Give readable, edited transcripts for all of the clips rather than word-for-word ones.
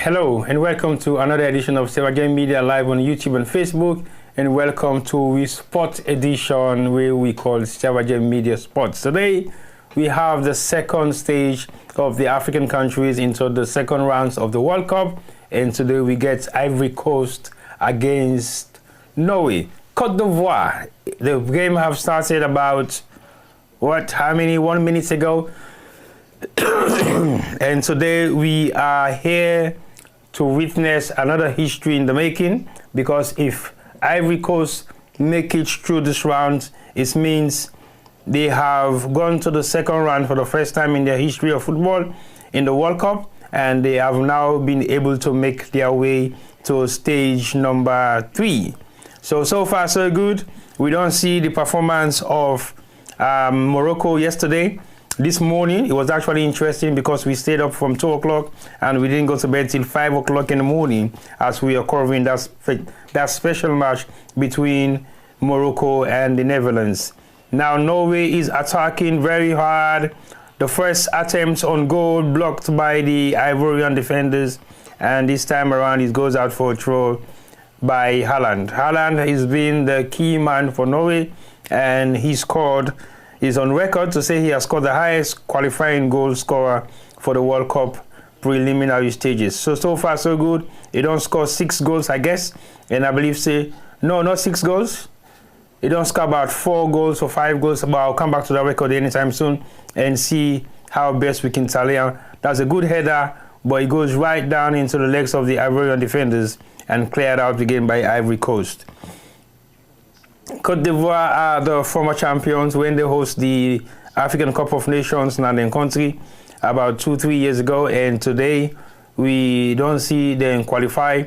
Hello and welcome to another edition of Silver Game Media live on YouTube and Facebook, and welcome to the Sport edition where we call Silver Game Media Sports. Today we have the second stage of the African countries into the second rounds of the World Cup, and today we get Ivory Coast against Norway. Côte d'Ivoire. The game have started about 1 minute ago. And today we are here to witness another history in the making, because if Ivory Coast make it through this round, it means they have gone to the second round for the first time in their history of football in the World Cup, and they have now been able to make their way to stage number 3. So far so good. We don't see the performance of Morocco yesterday. This morning, it was actually interesting because we stayed up from 2 o'clock and we didn't go to bed till 5 o'clock in the morning as we are covering that special match between Morocco and the Netherlands. Now, Norway is attacking very hard. The first attempt on goal blocked by the Ivorian defenders, and this time around it goes out for a throw by Haaland. Haaland has been the key man for Norway, and he scored. He's on record to say he has scored the highest qualifying goal scorer for the World Cup preliminary stages. So far so good. He don't score 6 goals, I guess, and I believe no, not 6 goals. He don't score about 4 goals or 5 goals, but I'll come back to that record anytime soon and see how best we can tally out. That's a good header, but it goes right down into the legs of the Ivorian defenders and cleared out again by Ivory Coast. Côte d'Ivoire are the former champions when they host the African Cup of Nations in their country about 2-3 years ago, and today we don't see them qualify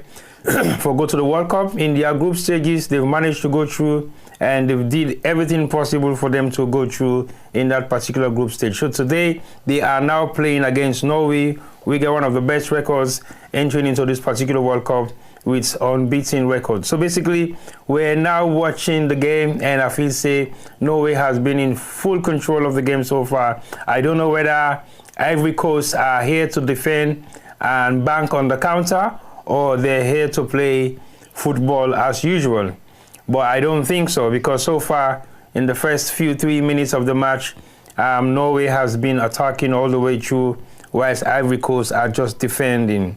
for go to the World Cup. In their group stages, they've managed to go through, and they've did everything possible for them to go through in that particular group stage. So today they are now playing against Norway. We get one of the best records entering into this particular World Cup with unbeaten record. So basically, we're now watching the game, and I feel say Norway has been in full control of the game so far. I don't know whether Ivory Coast are here to defend and bank on the counter, or they're here to play football as usual. But I don't think so, because so far in the first 3 minutes of the match, Norway has been attacking all the way through, whilst Ivory Coast are just defending.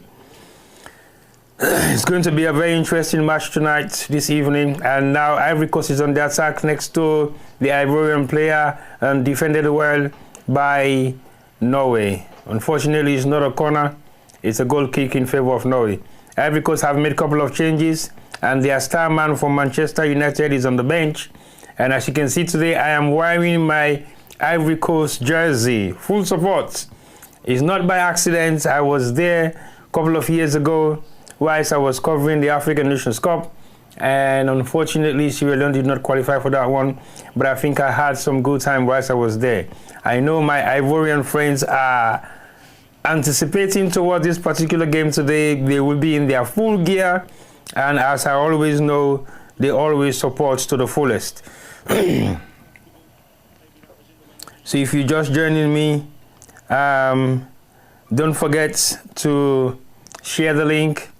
It's going to be a very interesting match tonight, this evening, and now Ivory Coast is on the attack next to the Ivorian player and defended well by Norway. Unfortunately, it's not a corner, it's a goal kick in favor of Norway. Ivory Coast have made a couple of changes, and their star man from Manchester United is on the bench. And as you can see today, I am wearing my Ivory Coast jersey, full support. It's not by accident. I was there a couple of years ago whilst I was covering the African Nations Cup, and unfortunately Sierra Leone did not qualify for that one, but I think I had some good time whilst I was there. I know my Ivorian friends are anticipating towards this particular game today. They will be in their full gear, and as I always know, they always support to the fullest. So if you're just joining me, don't forget to share the link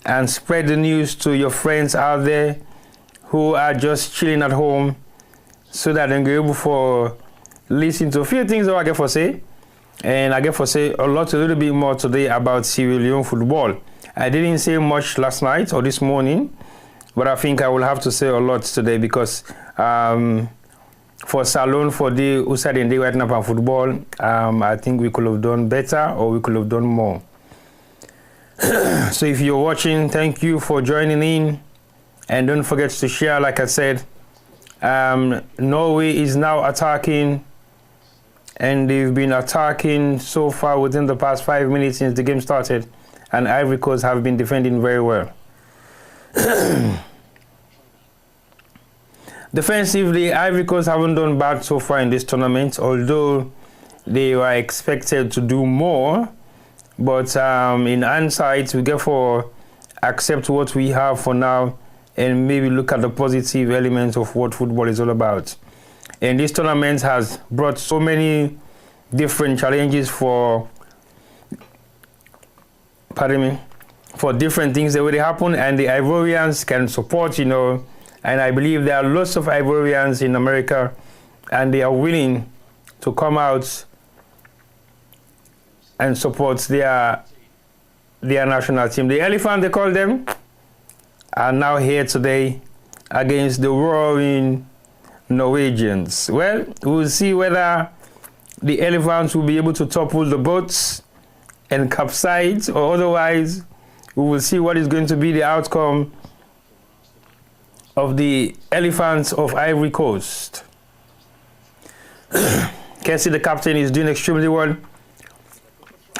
and spread the news to your friends out there who are just chilling at home, so that they can be able to listen to a few things that I get for say. And I get for say a little bit more today about Sierra Leone football. I didn't say much last night or this morning, but I think I will have to say a lot today, because for Salon, for the Usad and the right now for football, I think we could have done better, or we could have done more. So if you're watching, thank you for joining in, and don't forget to share. Like I said, Norway is now attacking, and they've been attacking so far within the past 5 minutes since the game started, and Ivory Coast have been defending very well. Defensively, Ivory Coast haven't done bad so far in this tournament, although they were expected to do more. But in hindsight, we therefore accept what we have for now and maybe look at the positive elements of what football is all about. And this tournament has brought so many different challenges for for different things that will happen, and the Ivorians can support, you know, and I believe there are lots of Ivorians in America, and they are willing to come out and support their national team. The Elephant, they call them, are now here today against the roaring Norwegians. Well, we'll see whether the Elephants will be able to topple the boats and capsize, or otherwise we will see what is going to be the outcome of the Elephants of Ivory Coast. Kessie, the captain, is doing extremely well.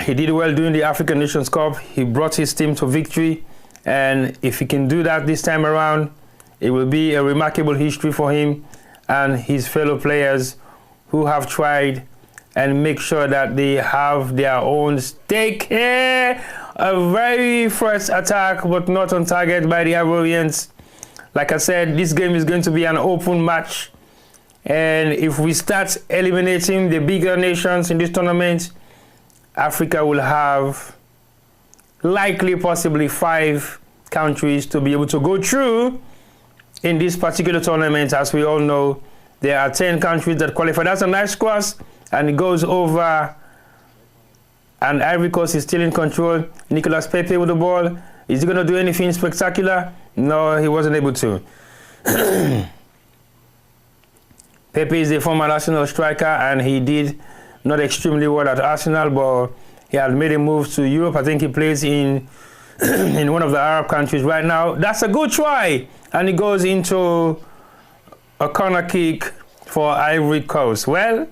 He did well during the African Nations Cup. He brought his team to victory, and if he can do that this time around, it will be a remarkable history for him and his fellow players who have tried and make sure that they have their own stake here. A very first attack, but not on target by the Ivorians. Like I said, this game is going to be an open match, and if we start eliminating the bigger nations in this tournament, Africa will have likely possibly 5 countries to be able to go through in this particular tournament. As we all know, there are 10 countries that qualify. That's a nice cross, and it goes over, and Ivory Coast is still in control. Nicolas Pepe with the ball. Is he going to do anything spectacular? No, he wasn't able to. Pepe is a former Arsenal striker, and he did not extremely well at Arsenal, but he had made a move to Europe. I think he plays in in one of the Arab countries right now. That's a good try, and it goes into a corner kick for Ivory Coast. Well,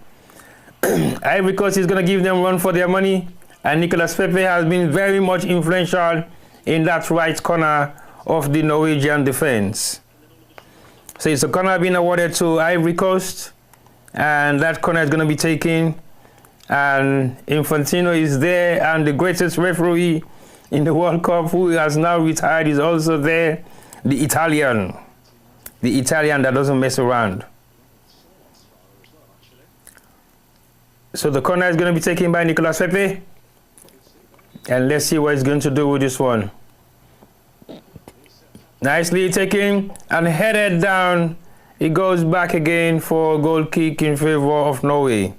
Ivory Coast is going to give them run for their money, and Nicolas Pepe has been very much influential in that right corner of the Norwegian defense. So it's a corner being awarded to Ivory Coast, and that corner is going to be taken, and Infantino is there, and the greatest referee in the World Cup, who has now retired, is also there. The Italian that doesn't mess around. So the corner is going to be taken by Nicolas Pepe, and let's see what he's going to do with this one. Nicely taken and headed down. It goes back again for a goal kick in favor of Norway.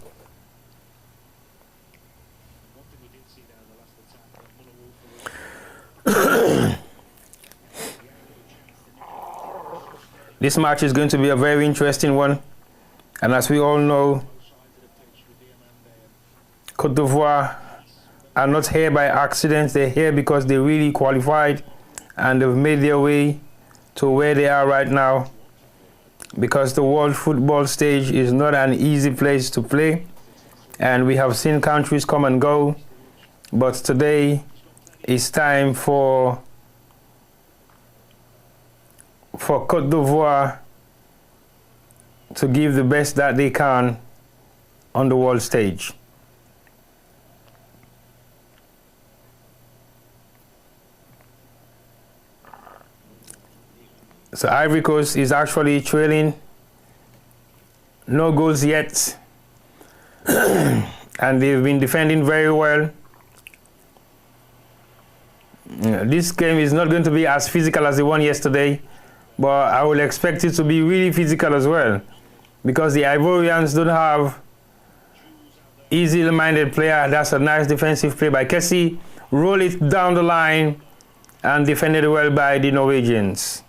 This match is going to be a very interesting one, and as we all know, Côte d'Ivoire are not here by accident. They're here because they really qualified, and they've made their way to where they are right now, because the world football stage is not an easy place to play, and we have seen countries come and go, but today it's time for Côte d'Ivoire to give the best that they can on the world stage. So Ivory Coast is actually trailing, no goals yet, and they've been defending very well. This game is not going to be as physical as the one yesterday, but I will expect it to be really physical as well, because the Ivorians don't have easy-minded player. That's a nice defensive play by Kessie. Roll it down the line, and defended well by the Norwegians.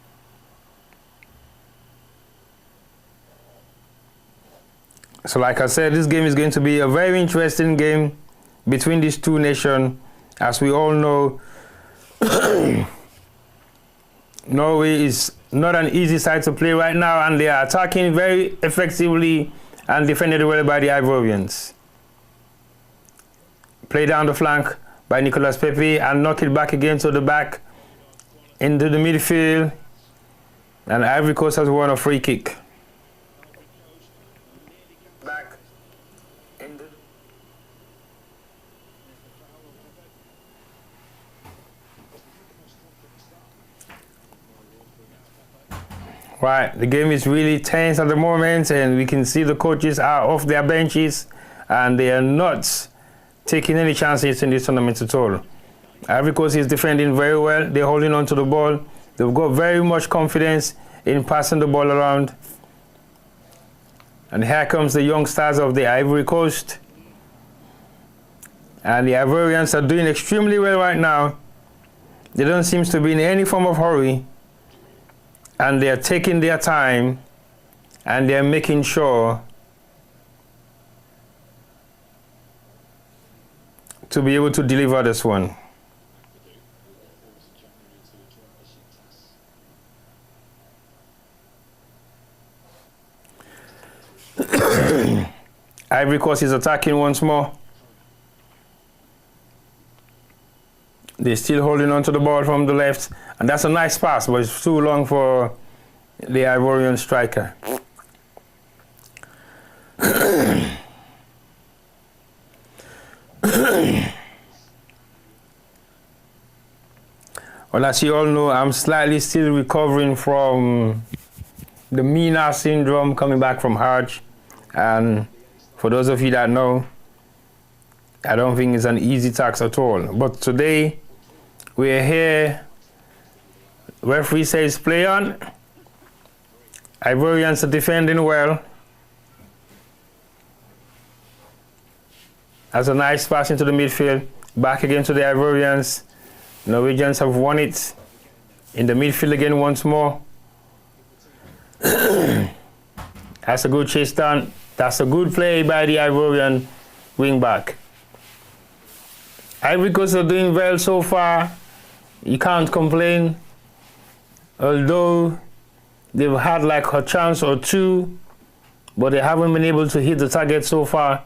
So like I said, this game is going to be a very interesting game between these two nations. As we all know, Norway is not an easy side to play right now, and they are attacking very effectively and defended well by the Ivorians. Play down the flank by Nicolas Pepe and knock it back again to the back into the midfield, and Ivory Coast has won a free kick. Back into right, the game is really tense at the moment, and we can see the coaches are off their benches and they are not taking any chances in this tournament at all. Ivory Coast is defending very well. They're holding on to the ball. They've got very much confidence in passing the ball around. And here comes the young stars of the Ivory Coast. And the Ivorians are doing extremely well right now. They don't seem to be in any form of hurry. And they are taking their time. And they are making sure to be able to deliver this one. Ivory Coast is attacking once more. They're still holding on to the ball from the left. And that's a nice pass, but it's too long for the Ivorian striker. Well, as you all know, I'm slightly still recovering from the MENA syndrome coming back from Hajj. And for those of you that know, I don't think it's an easy task at all. But today, we're here. Referee says play on. Ivorians are defending well. That's a nice pass into the midfield. Back again to the Ivorians. Norwegians have won it. In the midfield again once more. That's a good chase down. That's a good play by the Ivorian wing back. Ivory Coast are doing well so far. You can't complain. Although they've had like a chance or two, but they haven't been able to hit the target so far.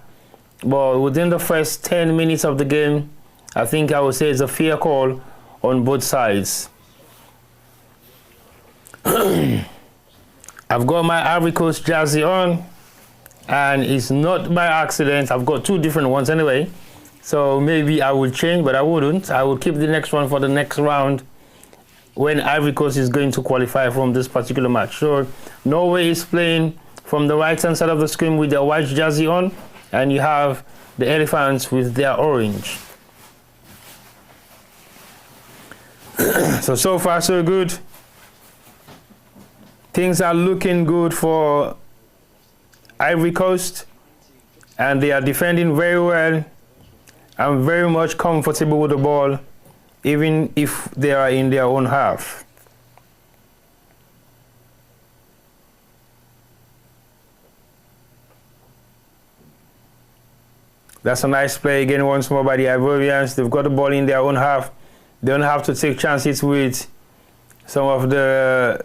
But within the first 10 minutes of the game, I think I would say it's a fair call on both sides. I've got my Ivory Coast jersey on, and it's not by accident. I've got two different ones anyway. So maybe I will change, but I wouldn't. I will keep the next one for the next round when Ivory Coast is going to qualify from this particular match. So Norway is playing from the right-hand side of the screen with their white jersey on, and you have the Elephants with their orange. So far, so good. Things are looking good for Ivory Coast, and they are defending very well. I'm very much comfortable with the ball, even if they are in their own half. That's a nice play again once more by the Ivorians. They've got the ball in their own half. They don't have to take chances with some of the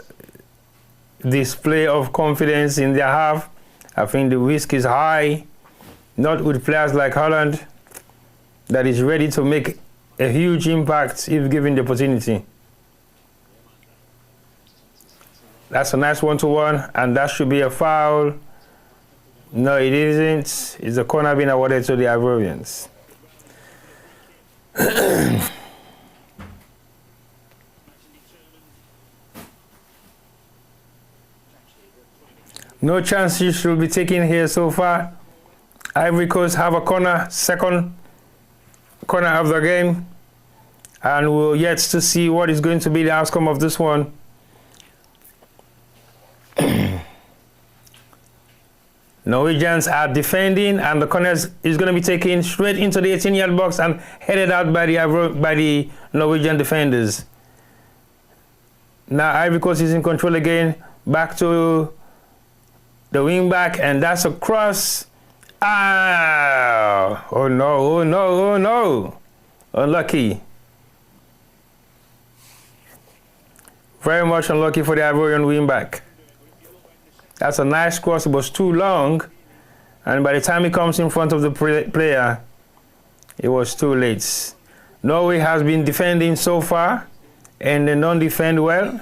display of confidence in their half. I think the risk is high, not with players like Holland, that is ready to make a huge impact if given the opportunity. That's a nice one-to-one, and that should be a foul. No, it isn't. It's a corner being awarded to the Ivorians. No chance you should be taking here so far. Ivory Coast have a corner, second corner of the game, and we're yet to see what is going to be the outcome of this one. Norwegians are defending, and the corner is going to be taken straight into the 18-yard box and headed out by the Norwegian defenders. Now Ivory Coast is in control again. Back to the wing back, and that's a cross. Ah! Oh no, oh no, oh no. Unlucky. Very much unlucky for the Ivorian wing back. That's a nice cross. It was too long, and by the time it comes in front of the player, it was too late. Norway has been defending so far, and they don't defend well.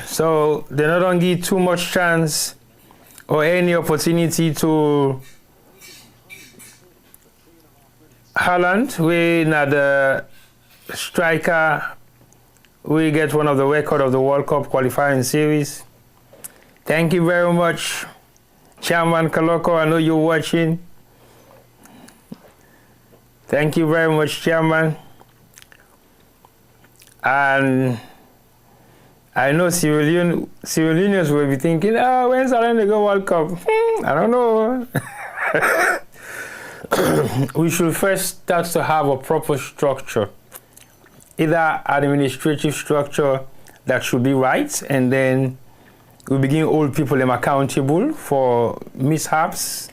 So they don't give too much chance or any opportunity to Haaland. We not the striker. We get one of the record of the World Cup qualifying series. Thank you very much, Chairman Kaloko. I know you're watching. Thank you very much, Chairman. And I know Sierra will be thinking, when's Ireland to go World Cup? I don't know. We should first start to have a proper structure, either administrative structure that should be right, and then we begin hold people accountable for mishaps.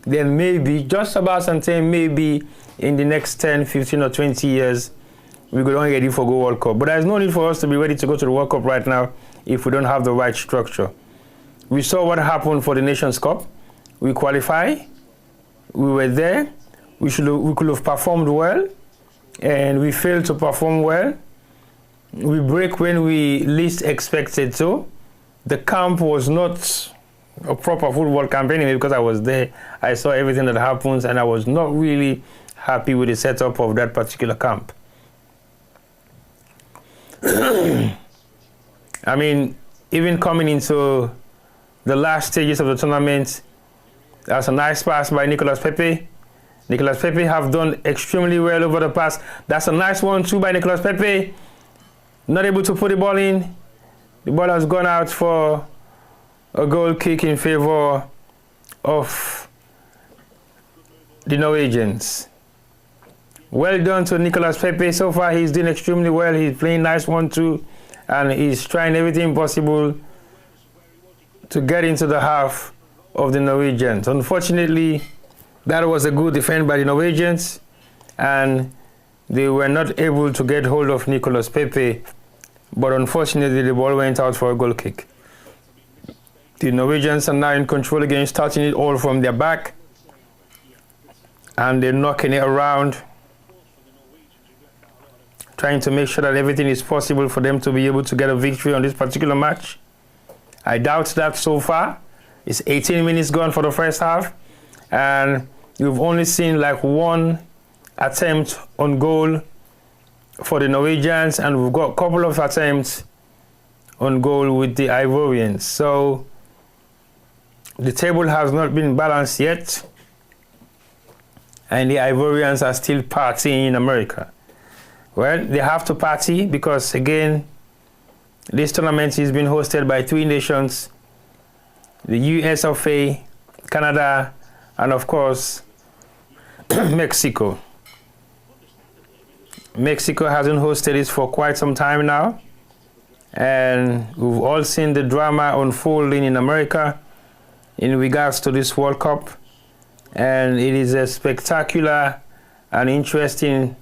Then maybe, just about something, maybe in the next 10, 15 or 20 years, we could only ready for go World Cup. But there's no need for us to be ready to go to the World Cup right now if we don't have the right structure. We saw what happened for the Nations Cup. We qualify. We were there. We could have performed well, and we failed to perform well. We break when we least expected to. The camp was not a proper football camp anyway, because I was there. I saw everything that happens, and I was not really happy with the setup of that particular camp. I mean, even coming into the last stages of the tournament, that's a nice pass by Nicolas Pepe. Nicolas Pepe have done extremely well over the pass. That's a nice one too by Nicolas Pepe. Not able to put the ball in. The ball has gone out for a goal kick in favor of the Norwegians. Well done to Nicolas Pepe. So far he's doing extremely well. He's playing nice 1-2, and he's trying everything possible to get into the half of the Norwegians. Unfortunately, that was a good defense by the Norwegians, and they were not able to get hold of Nicolas Pepe, but unfortunately the ball went out for a goal kick. The Norwegians are now in control again, starting it all from their back, and they're knocking it around, trying to make sure that everything is possible for them to be able to get a victory on this particular match. I doubt that so far. It's 18 minutes gone for the first half, and we've only seen like one attempt on goal for the Norwegians, and we've got a couple of attempts on goal with the Ivorians. So the table has not been balanced yet, and the Ivorians are still partying in America. Well, they have to party because, again, this tournament is being hosted by three nations: the US of A, Canada, and of course, Mexico. Mexico hasn't hosted this for quite some time now, and we've all seen the drama unfolding in America in regards to this World Cup, and it is a spectacular and interesting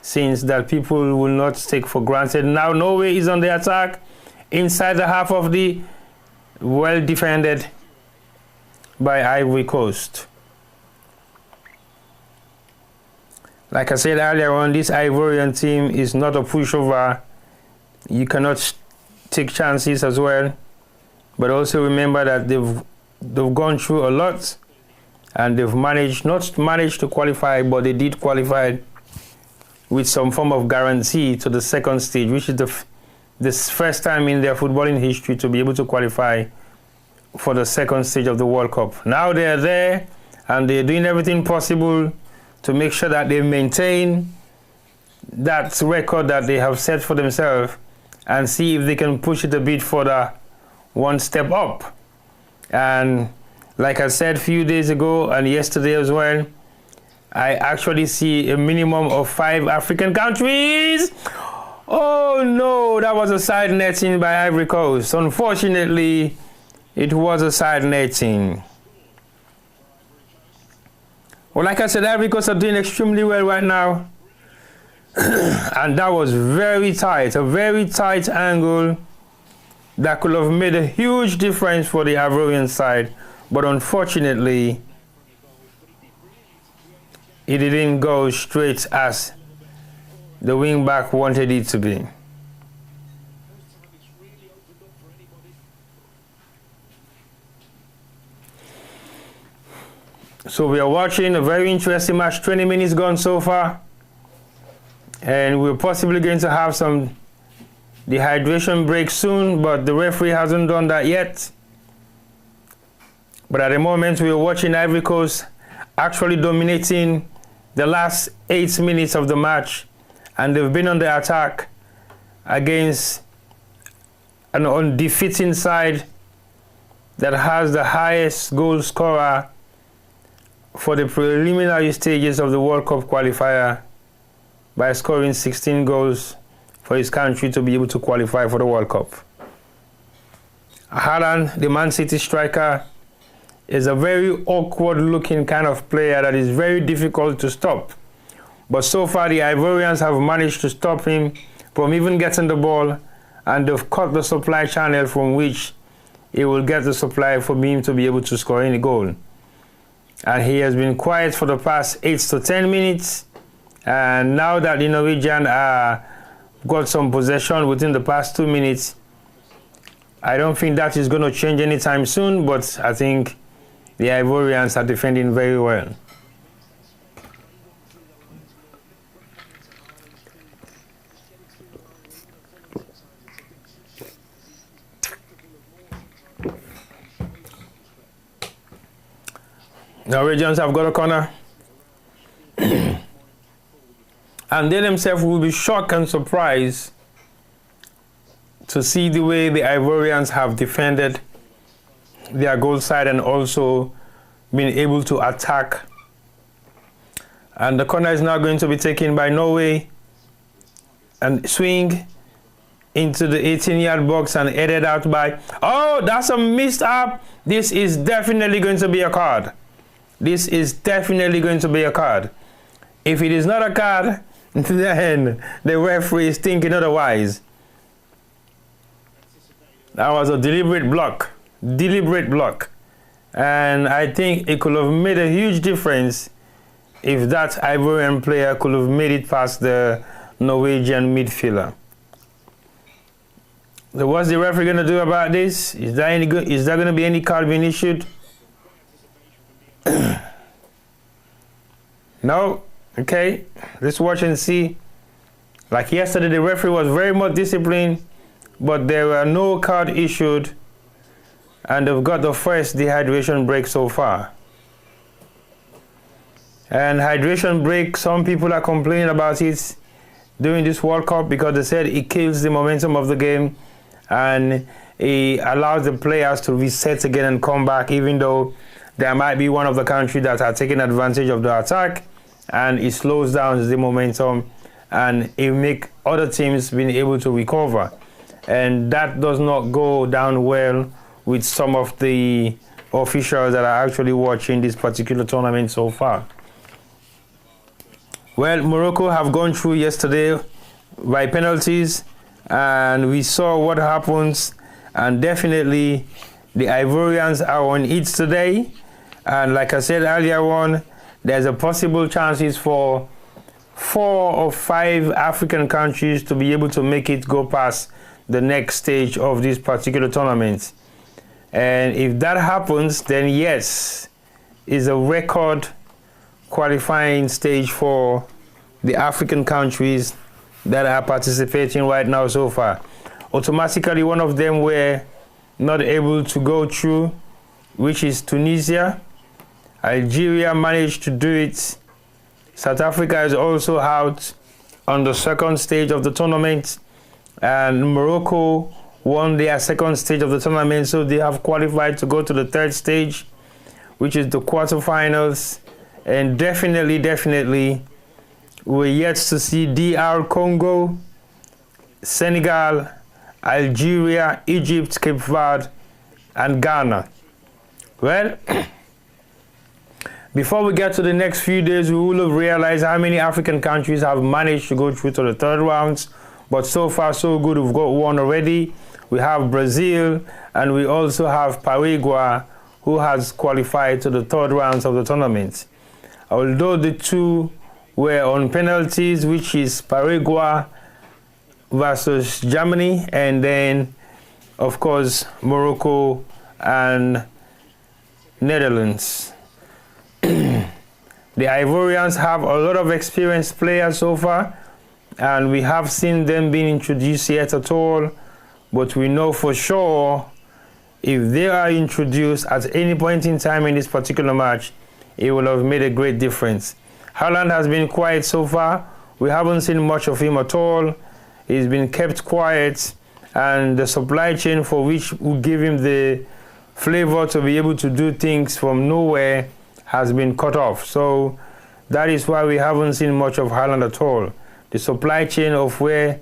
scenes that people will not take for granted. Now Norway is on the attack inside the half of the well defended by Ivory Coast. Like I said earlier on, this Ivorian team is not a pushover. You cannot take chances as well, but also remember that they've gone through a lot, and they've not managed to qualify, but they did qualify with some form of guarantee to the second stage, which is the first time in their footballing history to be able to qualify for the second stage of the World Cup. Now they're there, and they're doing everything possible to make sure that they maintain that record that they have set for themselves, and see if they can push it a bit further, one step up. And like I said a few days ago and yesterday as well, I actually see a minimum of 5 African countries. Oh no, that was a side netting by Ivory Coast. Unfortunately, it was a side netting. Well, like I said, Ivory Coast are doing extremely well right now. And that was very tight, a very tight angle that could have made a huge difference for the Ivorian side. But unfortunately, it didn't go straight as the wingback wanted it to be. So we are watching a very interesting match. 20 minutes gone so far, and we're possibly going to have some dehydration break soon, but the referee hasn't done that yet. But at the moment, we are watching Ivory Coast actually dominating the last 8 minutes of the match, and they've been on the attack against an undefeated side that has the highest goal scorer for the preliminary stages of the World Cup qualifier by scoring 16 goals for his country to be able to qualify for the World Cup. Haaland, the Man City striker, is a very awkward-looking kind of player that is very difficult to stop. But so far, the Ivorians have managed to stop him from even getting the ball, and they've cut the supply channel from which he will get the supply for him to be able to score any goal. And he has been quiet for the past 8 to 10 minutes. And now that the Norwegian got some possession within the past 2 minutes, I don't think that is going to change anytime soon, but I think the Ivorians are defending very well. Norwegians have got a corner. And they themselves will be shocked and surprised to see the way the Ivorians have defended their goal side and also been able to attack. And the corner is now going to be taken by Norway and swing into the 18-yard box and headed out by... Oh, that's a missed up. This is definitely going to be a card. This is definitely going to be a card. If it is not a card, then the referee is thinking otherwise. That was a deliberate block. Deliberate block. And I think it could have made a huge difference if that Ivorian player could have made it past the Norwegian midfielder. So what's the referee going to do about this? Is there going to be any card being issued? No? Okay. Let's watch and see. Like yesterday, the referee was very much disciplined, but there were no card issued, and they've got the first dehydration break so far. And hydration break, some people are complaining about it during this World Cup because they said it kills the momentum of the game and it allows the players to reset again and come back, even though there might be one of the countries that are taking advantage of the attack, and it slows down the momentum and it makes other teams being able to recover. And that does not go down well with some of the officials that are actually watching this particular tournament so far. Well, Morocco have gone through yesterday by penalties, and we saw what happens, and definitely the Ivorians are on it today. And like I said earlier on, there's a possible chances for 4 or 5 African countries to be able to make it go past the next stage of this particular tournament. And if that happens, then yes, it's a record qualifying stage for the African countries that are participating right now so far. Automatically, one of them were not able to go through, which is Tunisia. Algeria managed to do it. South Africa is also out on the second stage of the tournament, and Morocco won their second stage of the tournament, so they have qualified to go to the third stage, which is the quarterfinals. And definitely we're yet to see DR Congo, Senegal, Algeria, Egypt, Cape Verde, and Ghana. Well, before we get to the next few days, we will have realized how many African countries have managed to go through to the third rounds. But so far, so good. We've got one already. We have Brazil, and we also have Paraguay, who has qualified to the third rounds of the tournament. Although the two were on penalties, which is Paraguay versus Germany, and then, of course, Morocco and Netherlands. The Ivorians have a lot of experienced players so far, and we have seen them being introduced yet at all, but we know for sure if they are introduced at any point in time in this particular match, it will have made a great difference. Haaland has been quiet so far. We haven't seen much of him at all. He's been kept quiet, and the supply chain for which would give him the flavor to be able to do things from nowhere has been cut off. So that is why we haven't seen much of Haaland at all. The supply chain of where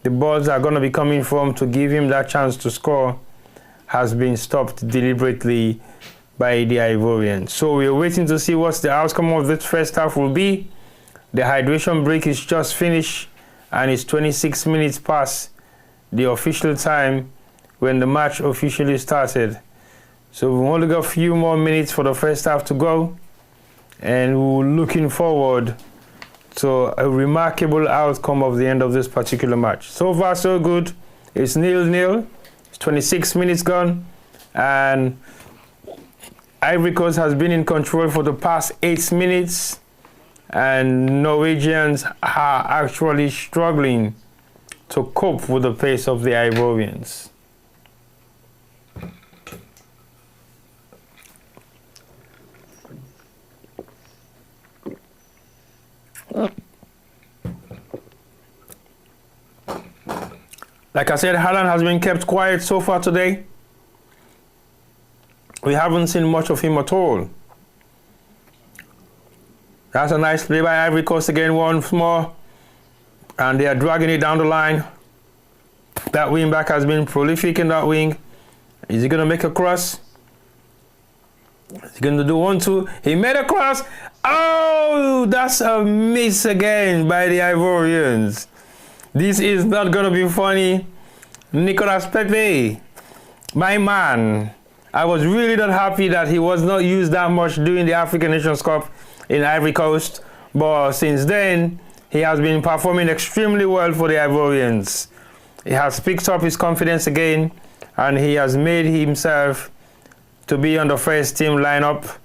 the balls are going to be coming from to give him that chance to score has been stopped deliberately by the Ivorians. So we're waiting to see what the outcome of this first half will be. The hydration break is just finished, and it's 26 minutes past the official time when the match officially started. So we've only got a few more minutes for the first half to go, and we're looking forward to a remarkable outcome of the end of this particular match. So far, so good. It's 0-0. It's 26 minutes gone, and Ivory Coast has been in control for the past 8 minutes, and Norwegians are actually struggling to cope with the pace of the Ivorians. Like I said, Haaland has been kept quiet so far today. We haven't seen much of him at all. That's a nice play by Ivory Coast again once more. And they are dragging it down the line. That wing back has been prolific in that wing. Is he going to make a cross? Is he going to do 1-2? He made a cross. Oh, that's a miss again by the Ivorians. This is not going to be funny. Nicolas Pepe, my man. I was really not happy that he was not used that much during the African Nations Cup in Ivory Coast. But since then, he has been performing extremely well for the Ivorians. He has picked up his confidence again, and he has made himself to be on the first team lineup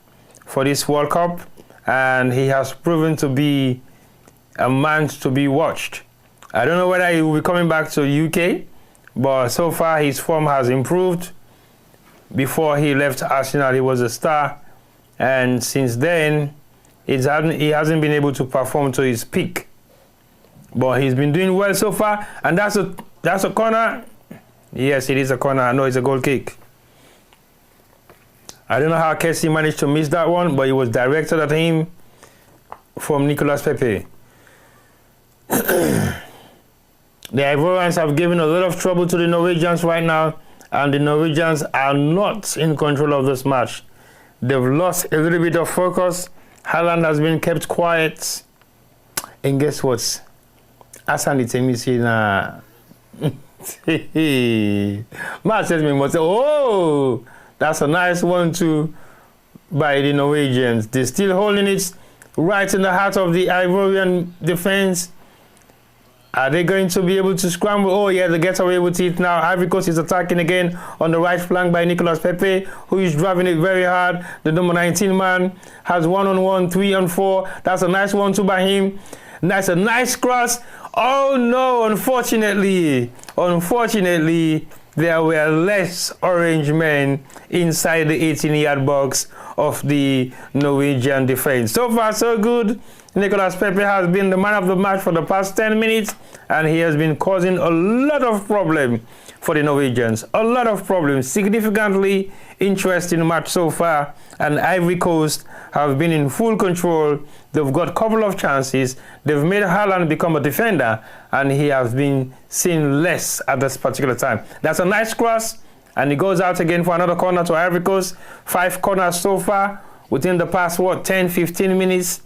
for this World Cup. And he has proven to be a man to be watched. I don't know whether he will be coming back to UK, but so far his form has improved. Before he left Arsenal, he was a star, and since then, he hasn't been able to perform to his peak. But he's been doing well so far, and that's a corner. Yes, it is a corner. I know it's a goal kick. I don't know how Kessie managed to miss that one, but it was directed at him from Nicolas Pepe. The Ivorians have given a lot of trouble to the Norwegians right now, and the Norwegians are not in control of this match. They've lost a little bit of focus. Haaland has been kept quiet. And guess what? Asan Itemisi na. Match says me must say, oh, that's a nice 1-2 by the Norwegians. They're still holding it right in the heart of the Ivorian defense. Are they going to be able to scramble? Oh, yeah, they get away with it now. Ivory Coast is attacking again on the right flank by Nicolas Pepe, who is driving it very hard. The number 19 man has 1-on-1, 3-on-4. That's a nice 1-2 by him. That's a nice cross. Oh, no, unfortunately, there were less orange men inside the 18-yard box of the Norwegian defense. So far, so good. Nicolas Pepe has been the man of the match for the past 10 minutes, and he has been causing a lot of problems for the Norwegians. A lot of problems. Significantly interesting match so far, and Ivory Coast have been in full control. They've got a couple of chances. They've made Haaland become a defender, and he has been seen less at this particular time. That's a nice cross, and he goes out again for another corner to Ivory Coast. 5 corners so far within the past, 10, 15 minutes.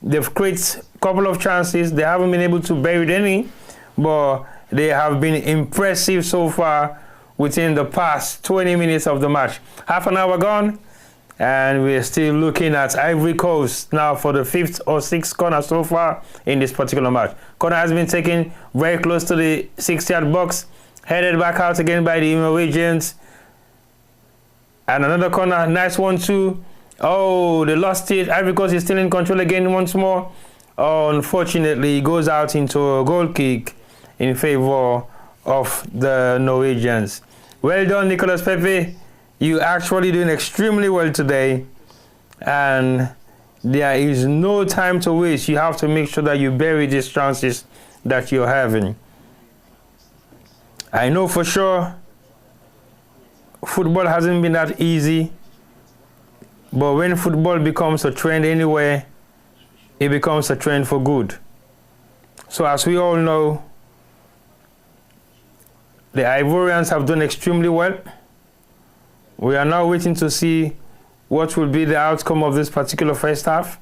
They've created a couple of chances. They haven't been able to bury any, but they have been impressive so far within the past 20 minutes of the match. Half an hour gone, and we're still looking at Ivory Coast now for the 5th or 6th corner so far in this particular match. Corner has been taken very close to the 6-yard box, headed back out again by the Norwegians. And another corner, nice 1-2. Oh, they lost it. Ivory Coast is still in control again once more. Oh, unfortunately, it goes out into a goal kick in favor of the Norwegians. Well done, Nicolas Pepe. You actually doing extremely well today. And there is no time to waste. You have to make sure that you bury these chances that you're having. I know for sure football hasn't been that easy, but when football becomes a trend anywhere, it becomes a trend for good. So as we all know, the Ivorians have done extremely well. We are now waiting to see what will be the outcome of this particular first half.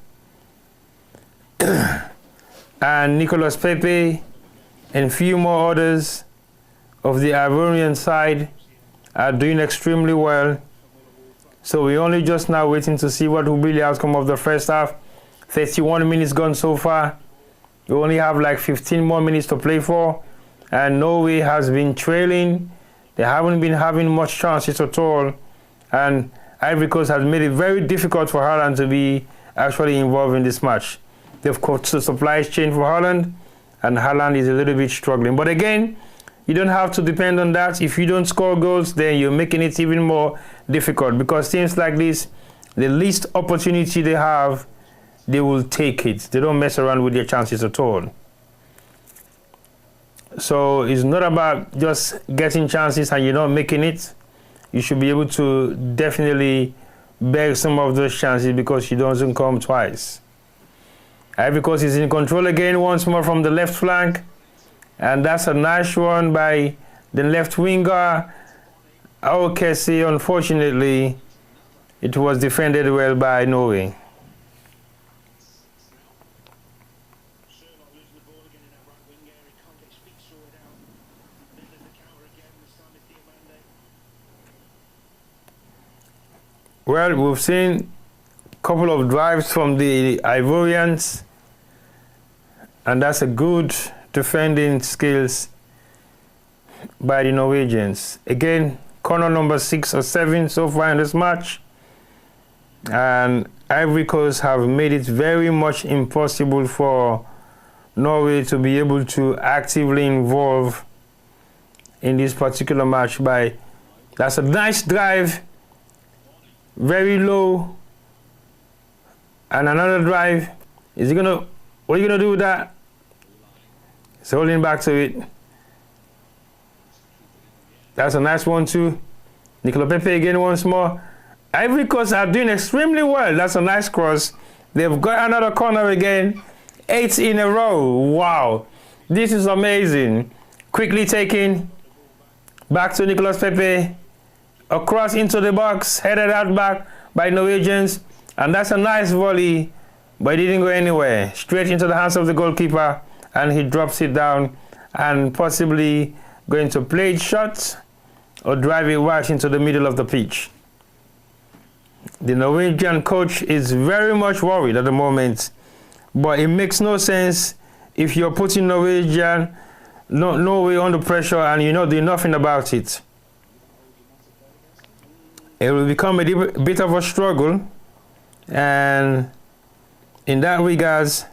And Nicolas Pepe and few more others of the Ivorian side are doing extremely well. So we're only just now waiting to see what will be the outcome of the first half. 31 minutes gone so far. We only have like 15 more minutes to play for. And Norway has been trailing. They haven't been having much chances at all. And Ivory Coast has made it very difficult for Holland to be actually involved in this match. They've got the supplies chain for Holland, and Holland is a little bit struggling. But again, you don't have to depend on that. If you don't score goals, then you're making it even more difficult, because teams like this, the least opportunity they have, they will take it. They don't mess around with their chances at all. So it's not about just getting chances and you're not making it. You should be able to definitely beg some of those chances, because it doesn't come twice. Ivory Coast is in control again once more from the left flank. And that's a nice one by the left winger. Okesi, unfortunately, it was defended well by Norway. Well, we've seen a couple of drives from the Ivorians, and that's a good defending skills by the Norwegians. Again, corner number 6 or 7 so far in this match, and Ivory Coast have made it very much impossible for Norway to be able to actively involve in this particular match. That's a nice drive, very low, and another drive. What are you gonna do with that? It's holding back to it. That's a nice one too. Nicolas Pepe again once more. Ivory Coast are doing extremely well. That's a nice cross. They've got another corner again. 8 in a row. Wow. This is amazing. Quickly taken. Back to Nicolas Pepe. Across into the box. Headed out back by Norwegians. And that's a nice volley. But it didn't go anywhere. Straight into the hands of the goalkeeper. And he drops it down. And possibly going to play it short or drive it right into the middle of the pitch. The Norwegian coach is very much worried at the moment, but it makes no sense if you're putting Norway under pressure and you're not doing nothing about it. It will become a bit of a struggle, and in that regards,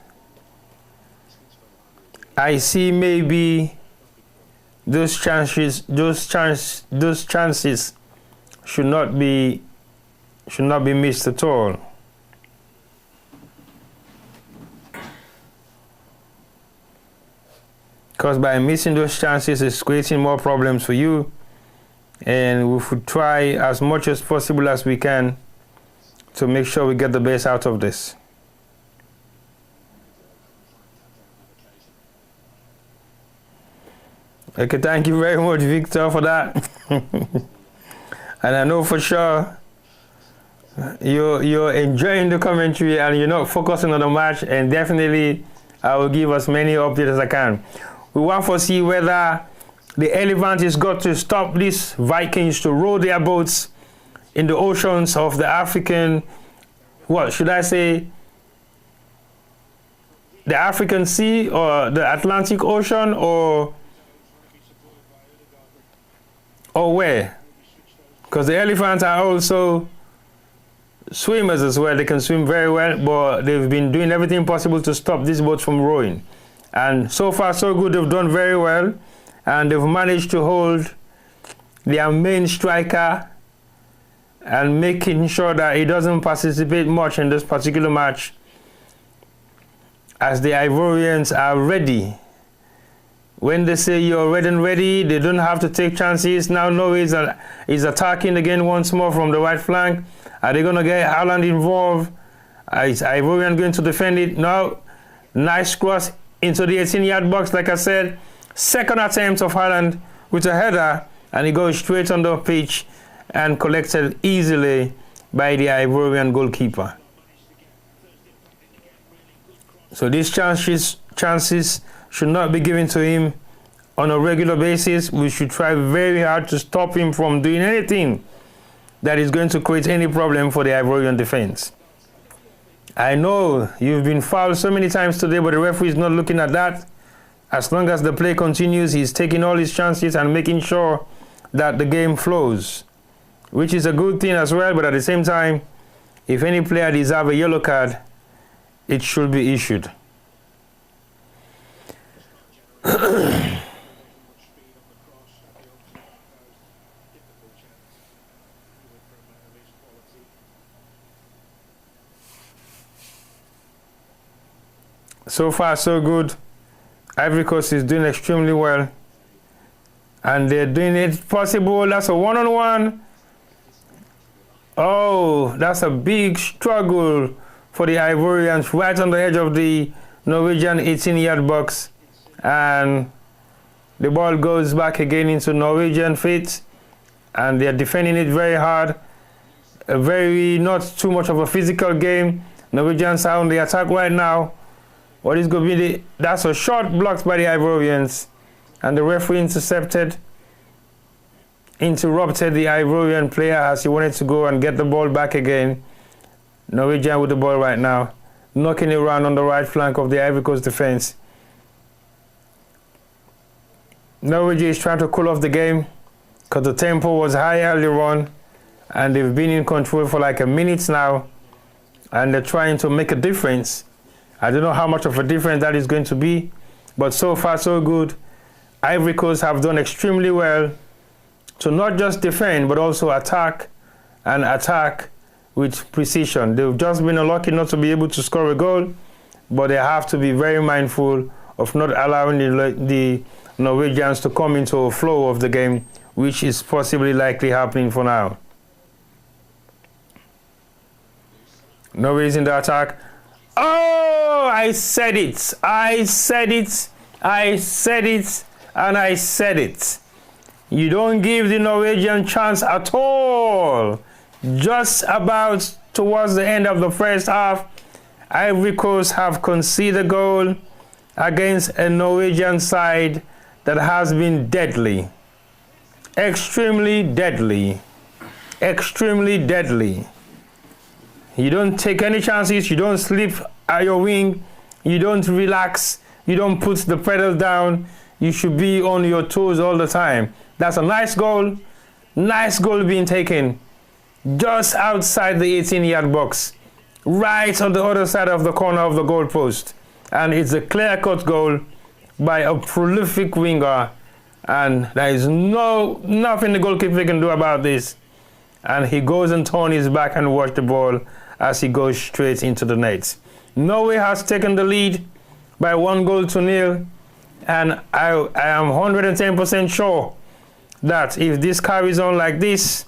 I see maybe those chances should not be missed at all. Because by missing those chances, it's creating more problems for you. And we should try as much as possible as we can to make sure we get the best out of this. Okay, thank you very much, Victor, for that. And I know for sure you're enjoying the commentary and you're not focusing on the match, and definitely I will give as many updates as I can. We want to see whether the Elephant has got to stop these Vikings to row their boats in the oceans of the African, what should I say, the African Sea or the Atlantic Ocean, or where? Because the Elephants are also swimmers as well. They can swim very well, but they've been doing everything possible to stop these boats from rowing. And so far, so good. They've done very well. And they've managed to hold their main striker and making sure that he doesn't participate much in this particular match, as the Ivorians are ready When they say you're red and ready, they don't have to take chances. Now Norway is attacking again once more from the right flank. Are they going to get Haaland involved? Is Ivorian going to defend it? No. Nice cross into the 18-yard box, like I said. Second attempt of Haaland with a header, and he goes straight on the pitch and collected easily by the Ivorian goalkeeper. So these chances should not be given to him on a regular basis. We should try very hard to stop him from doing anything that is going to create any problem for the Ivorian defense. I know you've been fouled so many times today, but the referee is not looking at that. As long as the play continues, he's taking all his chances and making sure that the game flows, which is a good thing as well. But at the same time, if any player deserves a yellow card, it should be issued. So far, so good. Ivory Coast is doing extremely well. And they're doing it possible. That's a one-on-one. Oh, that's a big struggle for the Ivorians right on the edge of the Norwegian 18-yard box. And the ball goes back again into Norwegian feet. And they're defending it very hard. A very, not too much of a physical game. Norwegians are on the attack right now. What is going to be that's a shot blocked by the Ivorians, and the referee interrupted the Ivorian player as he wanted to go and get the ball back again. Norwegian with the ball right now, knocking it around on the right flank of the Ivory Coast defense. Norway is trying to cool off the game because the tempo was high earlier on, and they've been in control for like a minute now, and they're trying to make a difference. I don't know how much of a difference that is going to be, but so far so good. Ivory Coast have done extremely well to not just defend, but also attack, and attack with precision. They've just been unlucky not to be able to score a goal, but they have to be very mindful of not allowing the Norwegians to come into a flow of the game, which is possibly likely happening for now. Norway is in the attack. Oh, I said it, I said it, I said it, and I said it. You don't give the Norwegian chance at all. Just about towards the end of the first half, Ivory Coast have conceded a goal against a Norwegian side that has been deadly. Extremely deadly. Extremely deadly. You don't take any chances, you don't sleep at your wing, you don't relax, you don't put the pedal down, you should be on your toes all the time. That's a nice goal being taken just outside the 18-yard box, right on the other side of the corner of the goal post. And it's a clear-cut goal by a prolific winger, and there is nothing the goalkeeper can do about this. And he goes and turns his back and watch the ball as he goes straight into the net. Norway has taken the lead by 1-0, and I am 110% sure that if this carries on like this,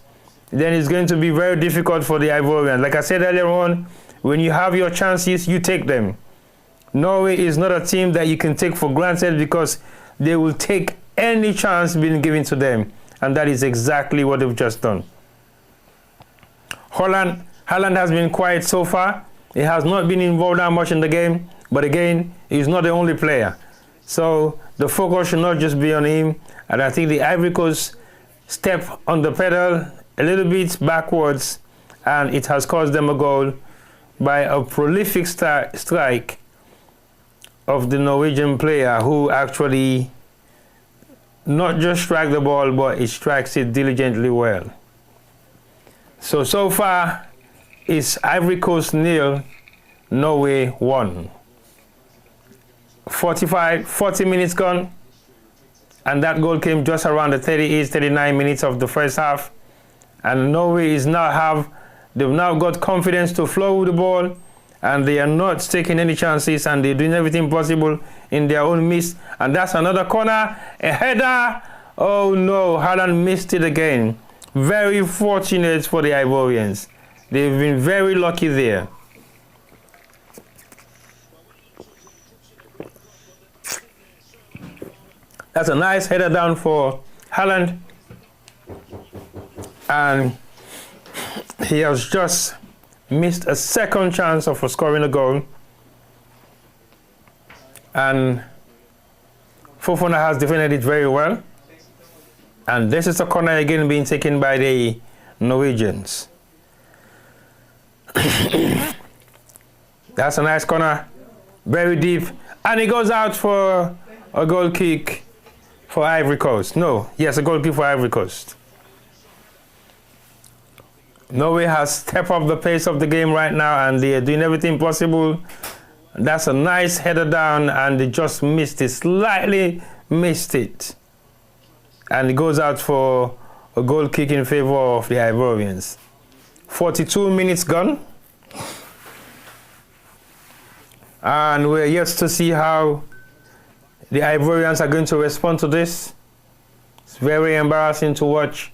then it's going to be very difficult for the Ivorians. Like I said earlier on, when you have your chances, you take them. Norway is not a team that you can take for granted, because they will take any chance being given to them, and that is exactly what they've just done. Haaland has been quiet so far. He has not been involved that much in the game, but again, he's not the only player. So the focus should not just be on him, and I think the Ivory Coast step on the pedal a little bit backwards, and it has caused them a goal by a prolific strike of the Norwegian player, who actually not just strike the ball, but he strikes it diligently well. So far, it's Ivory Coast 0, Norway 1. 40 minutes gone, and that goal came just around the 39 minutes of the first half. And Norway they've now got confidence to flow with the ball, and they are not taking any chances, and they're doing everything possible in their own midst. And that's another corner, a header. Oh no, Haaland missed it again. Very fortunate for the Ivorians. They've been very lucky there. That's a nice header down for Haaland. And he has just missed a second chance of scoring a goal. And Fofana has defended it very well. And this is a corner again being taken by the Norwegians. That's a nice corner, very deep. And it goes out for a goal kick for Ivory Coast. No, yes, a goal kick for Ivory Coast. Norway has stepped up the pace of the game right now, and they're doing everything possible. That's a nice header down, and they just missed it, slightly missed it. And it goes out for a goal kick in favor of the Ivorians. 42 minutes gone. And we're yet to see how the Ivorians are going to respond to this. It's very embarrassing to watch.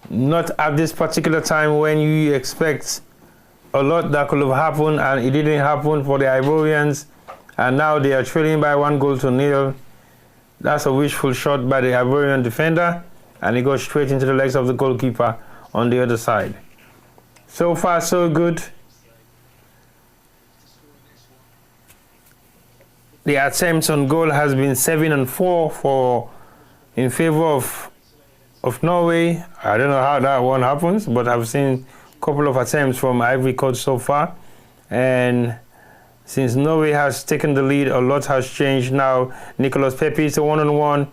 Not at this particular time when you expect a lot that could have happened, and it didn't happen for the Ivorians. And now they are trailing by 1-0. That's a wishful shot by the Ivorian defender, and it goes straight into the legs of the goalkeeper on the other side. So far, so good. The attempts on goal has been 7-4 in favor of Norway. I don't know how that one happens, but I've seen a couple of attempts from Ivory Coast so far. And since Norway has taken the lead, a lot has changed now. Nicolas Pepe is a 1-on-1.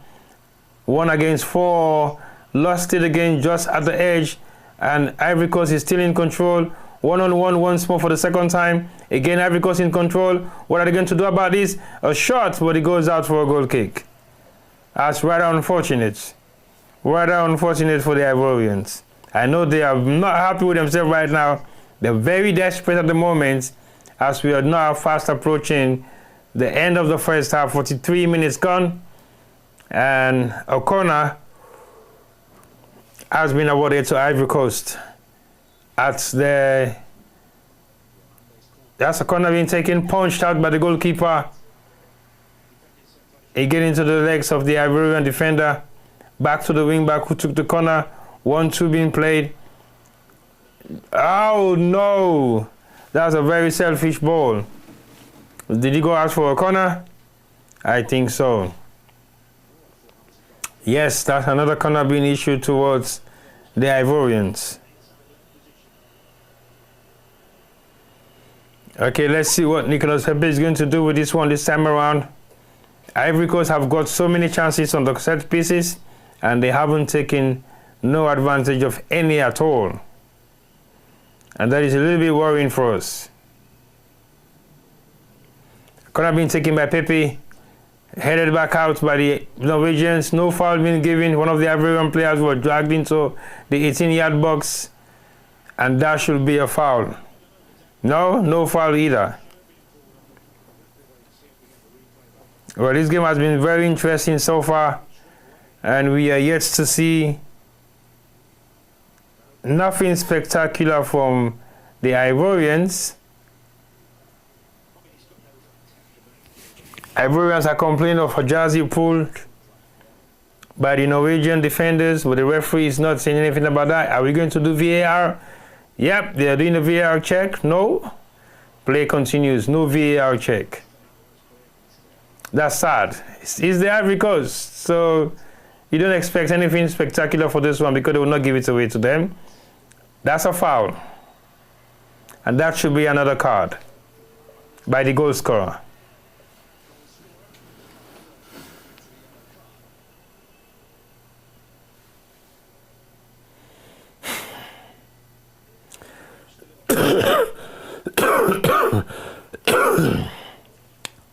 1 against 4. Lost it again just at the edge. And Ivory Coast is still in control. 1-on-1 once more for the second time. Again, Ivory Coast in control. What are they going to do about this? A shot, but it goes out for a goal kick. That's rather unfortunate. Rather unfortunate for the Ivorians. I know they are not happy with themselves right now. They're very desperate at the moment, as we are now fast approaching the end of the first half. 43 minutes gone, and a corner has been awarded to Ivory Coast. That's a corner being taken, punched out by the goalkeeper. Again into the legs of the Ivorian defender. Back to the wing back who took the corner. 1-2 being played. Oh no! That's a very selfish ball. Did he go out for a corner? I think so. Yes, that's another corner being issued towards the Ivorians. Okay, let's see what Nicolas Pepe is going to do with this one this time around. Ivory Coast have got so many chances on the set pieces, and they haven't taken no advantage of any at all. And that is a little bit worrying for us. Corner being taken by Pepe, headed back out by the Norwegians. No foul being given. One of the Ivorian players was dragged into the 18-yard box, and that should be a foul. No foul either. Well, this game has been very interesting so far, and we are yet to see nothing spectacular from the Ivorians. Ivorians are complaining of a jersey pulled by the Norwegian defenders, but the referee is not saying anything about that. Are we going to do VAR? Yep, they are doing a VAR check. No. Play continues. No VAR check. That's sad. It's the Ivory Coast, so you don't expect anything spectacular for this one because they will not give it away to them. That's a foul. And that should be another card by the goal scorer.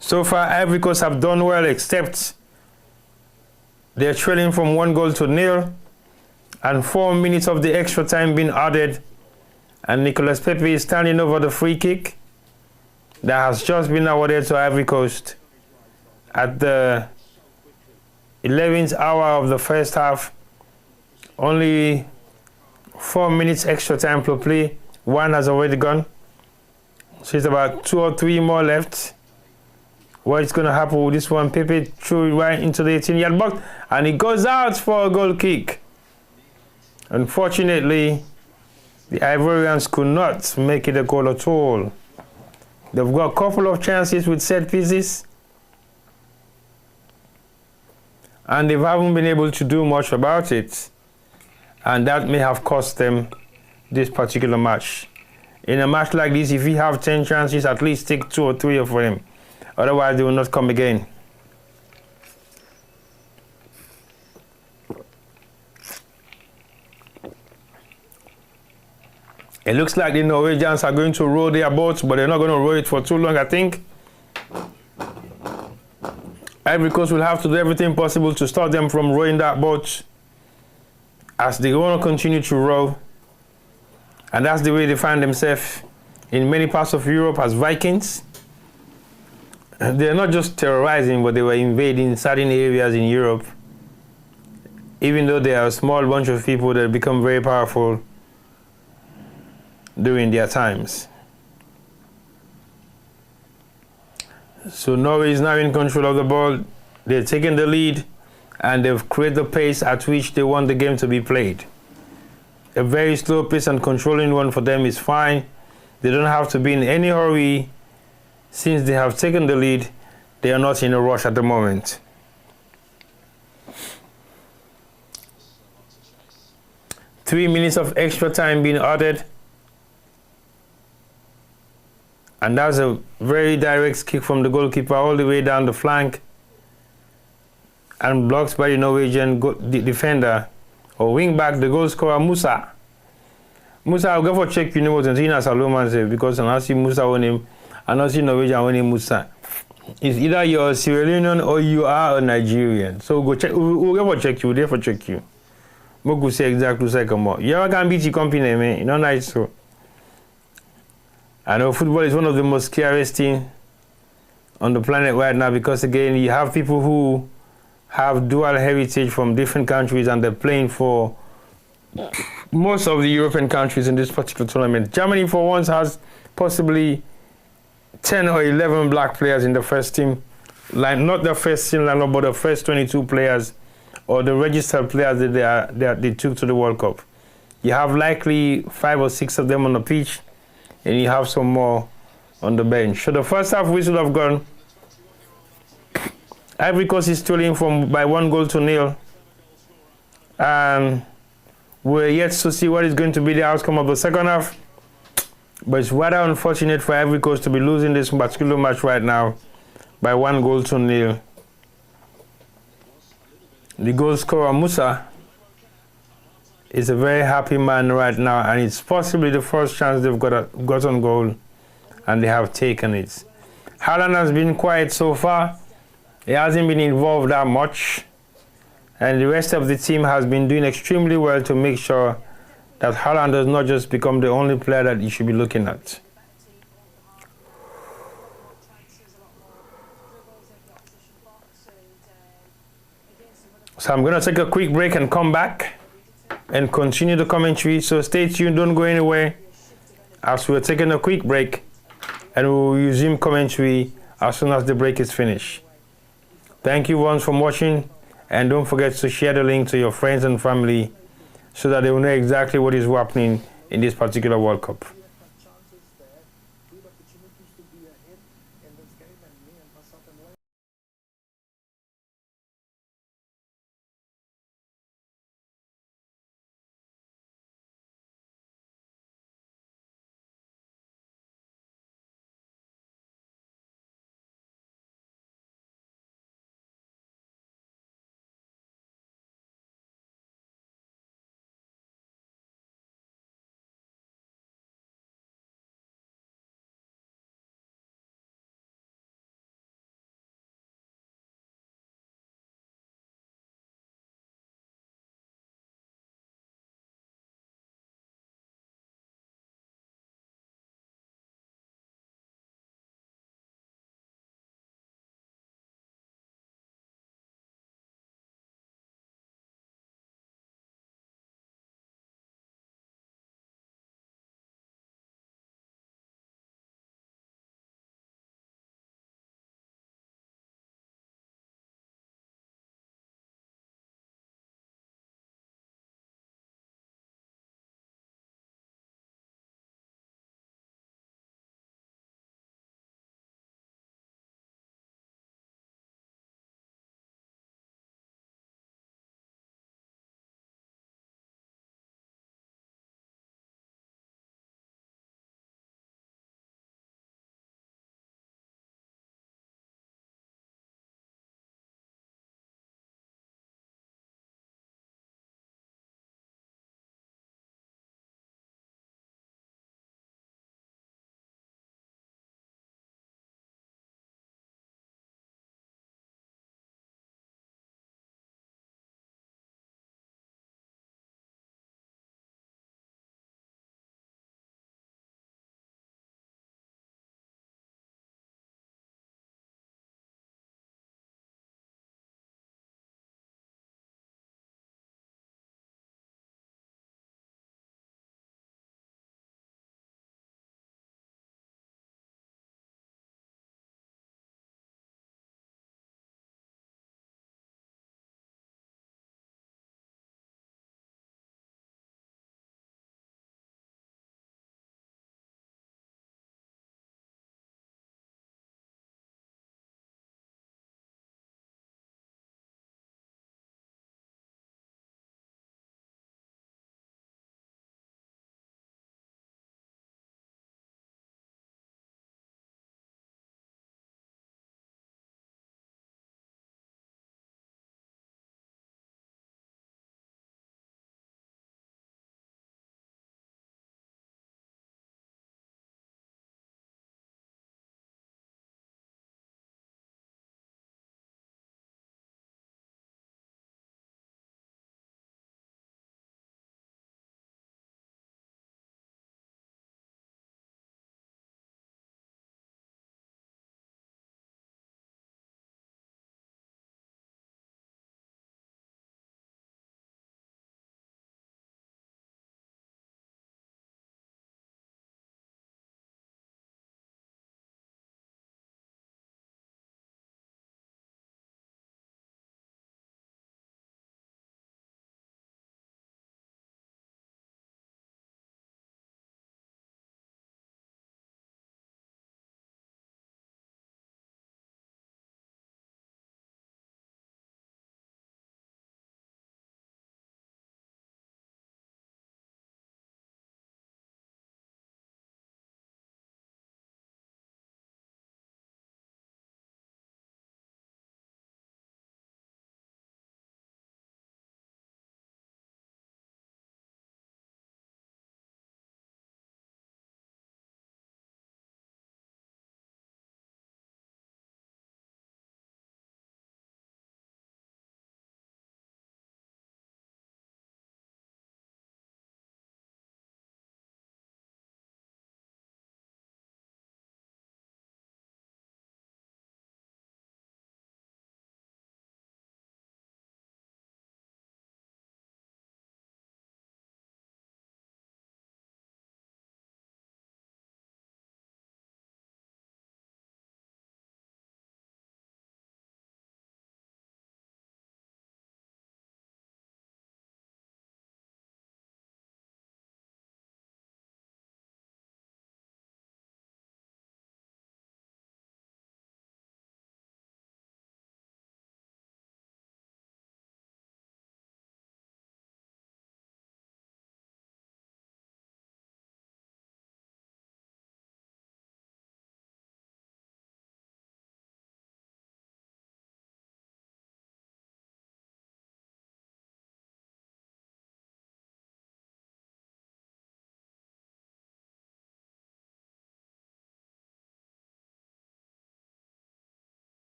So far, Ivory Coast have done well, except they're trailing from 1-0, and 4 minutes of the extra time being added. And Nicolas Pepe is standing over the free kick that has just been awarded to Ivory Coast at the 11th hour of the first half. Only 4 minutes extra time to play. One has already gone. So it's about 2 or 3 more left. What's going to happen with this one? Pepe threw it right into the 18-yard box, and it goes out for a goal kick. Unfortunately, the Ivorians could not make it a goal at all. They've got a couple of chances with set pieces, and they haven't been able to do much about it. And that may have cost them this particular match. In a match like this, if you have 10 chances, at least take 2 or 3 of them. Otherwise, they will not come again. It looks like the Norwegians are going to row their boats, but they're not going to row it for too long, I think. Ivory Coast will have to do everything possible to stop them from rowing that boat as they want to continue to row. And that's the way they find themselves in many parts of Europe as Vikings. They're not just terrorizing, but they were invading certain areas in Europe. Even though they are a small bunch of people that become very powerful during their times. So Norway is now in control of the ball. They're taking the lead, and they've created the pace at which they want the game to be played. A very slow pace and controlling one for them is fine. They don't have to be in any hurry. Since they have taken the lead, they are not in a rush at the moment. Three minutes of extra time being added. And that's a very direct kick from the goalkeeper all the way down the flank. And blocked by the Norwegian defender or wing back, the goal scorer Musa. Musa, I'll go for check you know what Antina Salomon said, because I see Musa on him. I don't see Norwegian on him Musa. It's either you're a Sierra Leonean or you are a Nigerian. So go check. We'll go for check you. We'll for check you. We'll go say exactly second more. You ever can beat your company, man. You know, nice so. I know football is one of the most scariest things on the planet right now, because again, you have people who have dual heritage from different countries, and they're playing for most of the European countries in this particular tournament. Germany, for once, has possibly 10 or 11 black players in the first team, like not the first team lineup, but the first 22 players or the registered players that they took to the World Cup. You have likely 5 or 6 of them on the pitch, and you have some more on the bench. So the first half whistle have gone. Ivory Coast is still in by 1-0. And we're yet to see what is going to be the outcome of the second half. But it's rather unfortunate for Ivory Coast to be losing this particular match right now by 1-0. The goal scorer Musa is a very happy man right now, and it's possibly the first chance they've got on goal, and they have taken it. Haaland has been quiet so far. He hasn't been involved that much, and the rest of the team has been doing extremely well to make sure that Haaland does not just become the only player that you should be looking at. So I'm going to take a quick break and come back and continue the commentary. So stay tuned, don't go anywhere, as we're taking a quick break, and we'll resume commentary as soon as the break is finished. Thank you once for watching, and don't forget to share the link to your friends and family so that they will know exactly what is happening in this particular World Cup.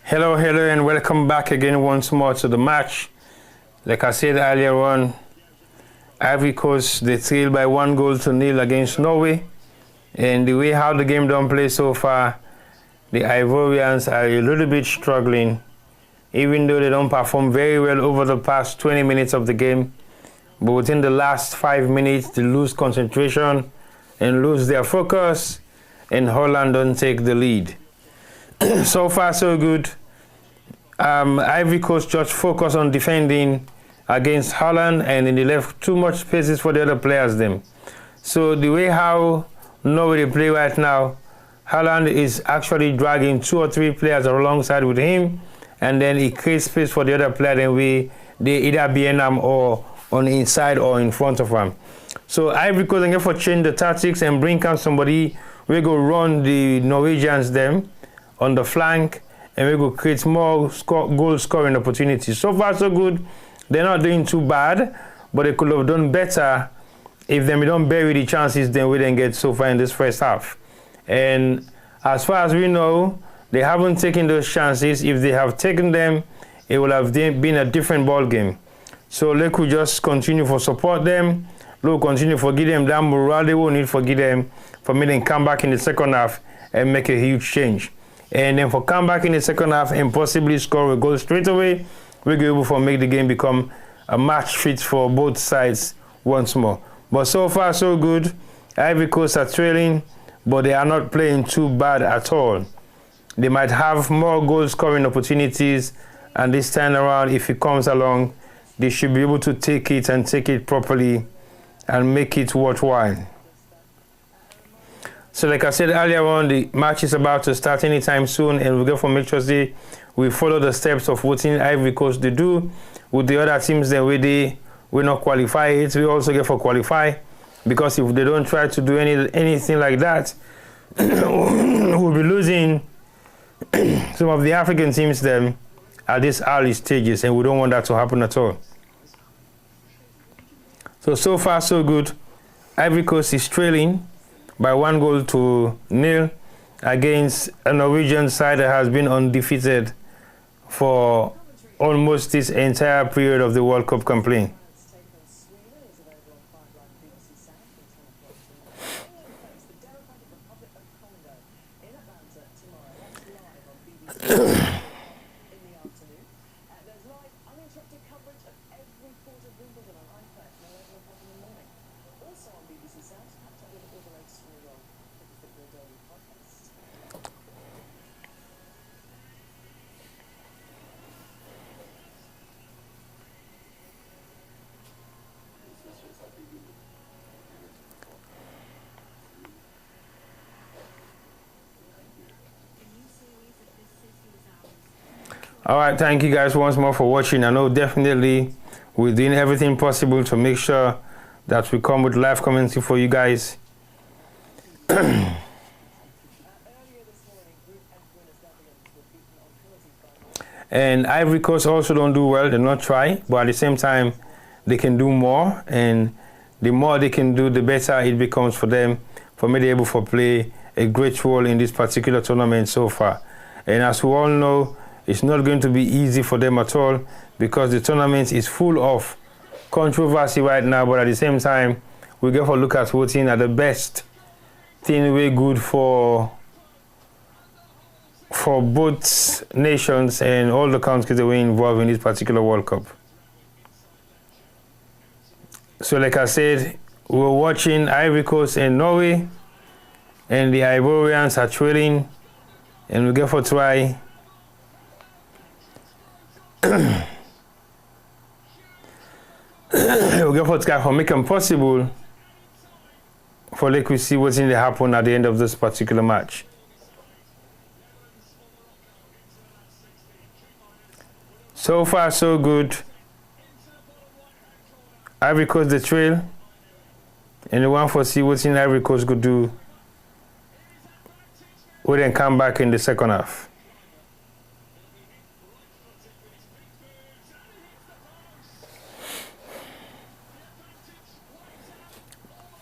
Hello, and welcome back again once more to the match. Like I said earlier on, Ivory Coast, they trail by 1-0 against Norway. And the way how the game don't play so far, the Ivorians are a little bit struggling, even though they don't perform very well over the past 20 minutes of the game. But within the last 5 minutes, they lose concentration and lose their focus, and Holland don't take the lead. So far, so good. Ivory Coast just focus on defending against Holland, and then they left too much spaces for the other players then. So the way how Norway play right now, Holland is actually dragging 2 or 3 players alongside with him, and then he creates space for the other player, then they either behind him or on the inside or in front of him. So Ivory Coast can for change the tactics and bring out somebody. We go run the Norwegians them on the flank, and we go create more goal scoring opportunities. So far, so good. They're not doing too bad, but they could have done better if they don't bury the chances then we didn't get so far in this first half. And as far as we know, they haven't taken those chances. If they have taken them, it will have been a different ball game. So let's just continue for support them. Let's continue for give them that morale they will need for give them for me then come back in the second half and make a huge change. And then for come back in the second half and possibly score a goal straight away, we'll be able to make the game become a match fit for both sides once more. But so far, so good. Ivory Coast are trailing, but they are not playing too bad at all. They might have more goal scoring opportunities, and this time around, if it comes along, they should be able to take it and take it properly and make it worthwhile. So like I said earlier on, the match is about to start anytime soon, and we'll get for make sure we follow the steps of what Ivory Coast they do with the other teams that we not qualify it. We also get for qualify, because if they don't try to do anything like that, we'll be losing some of the African teams them at these early stages, and we don't want that to happen at all. So far so good. Ivory Coast is trailing by 1-0 against a Norwegian side that has been undefeated for almost this entire period of the World Cup campaign. All right, thank you guys once more for watching. I know definitely we're doing everything possible to make sure that we come with live commentary for you guys. And Ivory Coast also don't do well. They not try, but at the same time, they can do more. And the more they can do, the better it becomes for them, for me to be able to play a great role in this particular tournament so far. And as we all know, it's not going to be easy for them at all, because the tournament is full of controversy right now. But at the same time, we get to look at what's in at the best thing way good for both nations and all the countries that were involved in this particular World Cup. So like I said, we're watching Ivory Coast and Norway, and the Ivorians are trailing, and we get for try we get for try for making possible for like we see what's in the happen at the end of this particular match. So far so good. Ivory Coast the trail, and the one for see what's in Ivory Coast could do. We then come back in the second half.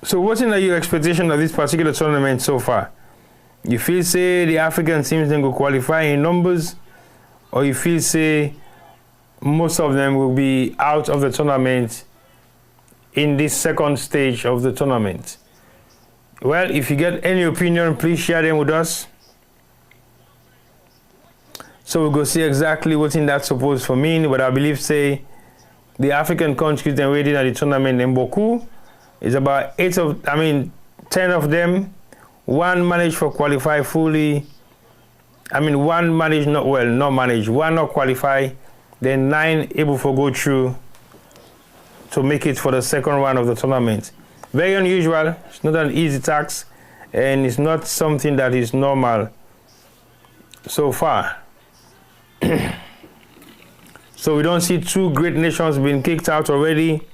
So what's in your expectation of this particular tournament so far? You feel say the African teams then go qualify in numbers, or you feel say most of them will be out of the tournament in this second stage of the tournament? Well, if you get any opinion, please share them with us. So we'll go see exactly what in that's supposed to mean, but I believe say the African countries that waiting at the tournament in Boku is about 10 of them. One managed for qualify fully. One managed one not qualify. Then 9 able for go through to make it for the second round of the tournament. Very unusual. It's not an easy task, and it's not something that is normal so far. So we don't see 2 great nations being kicked out already.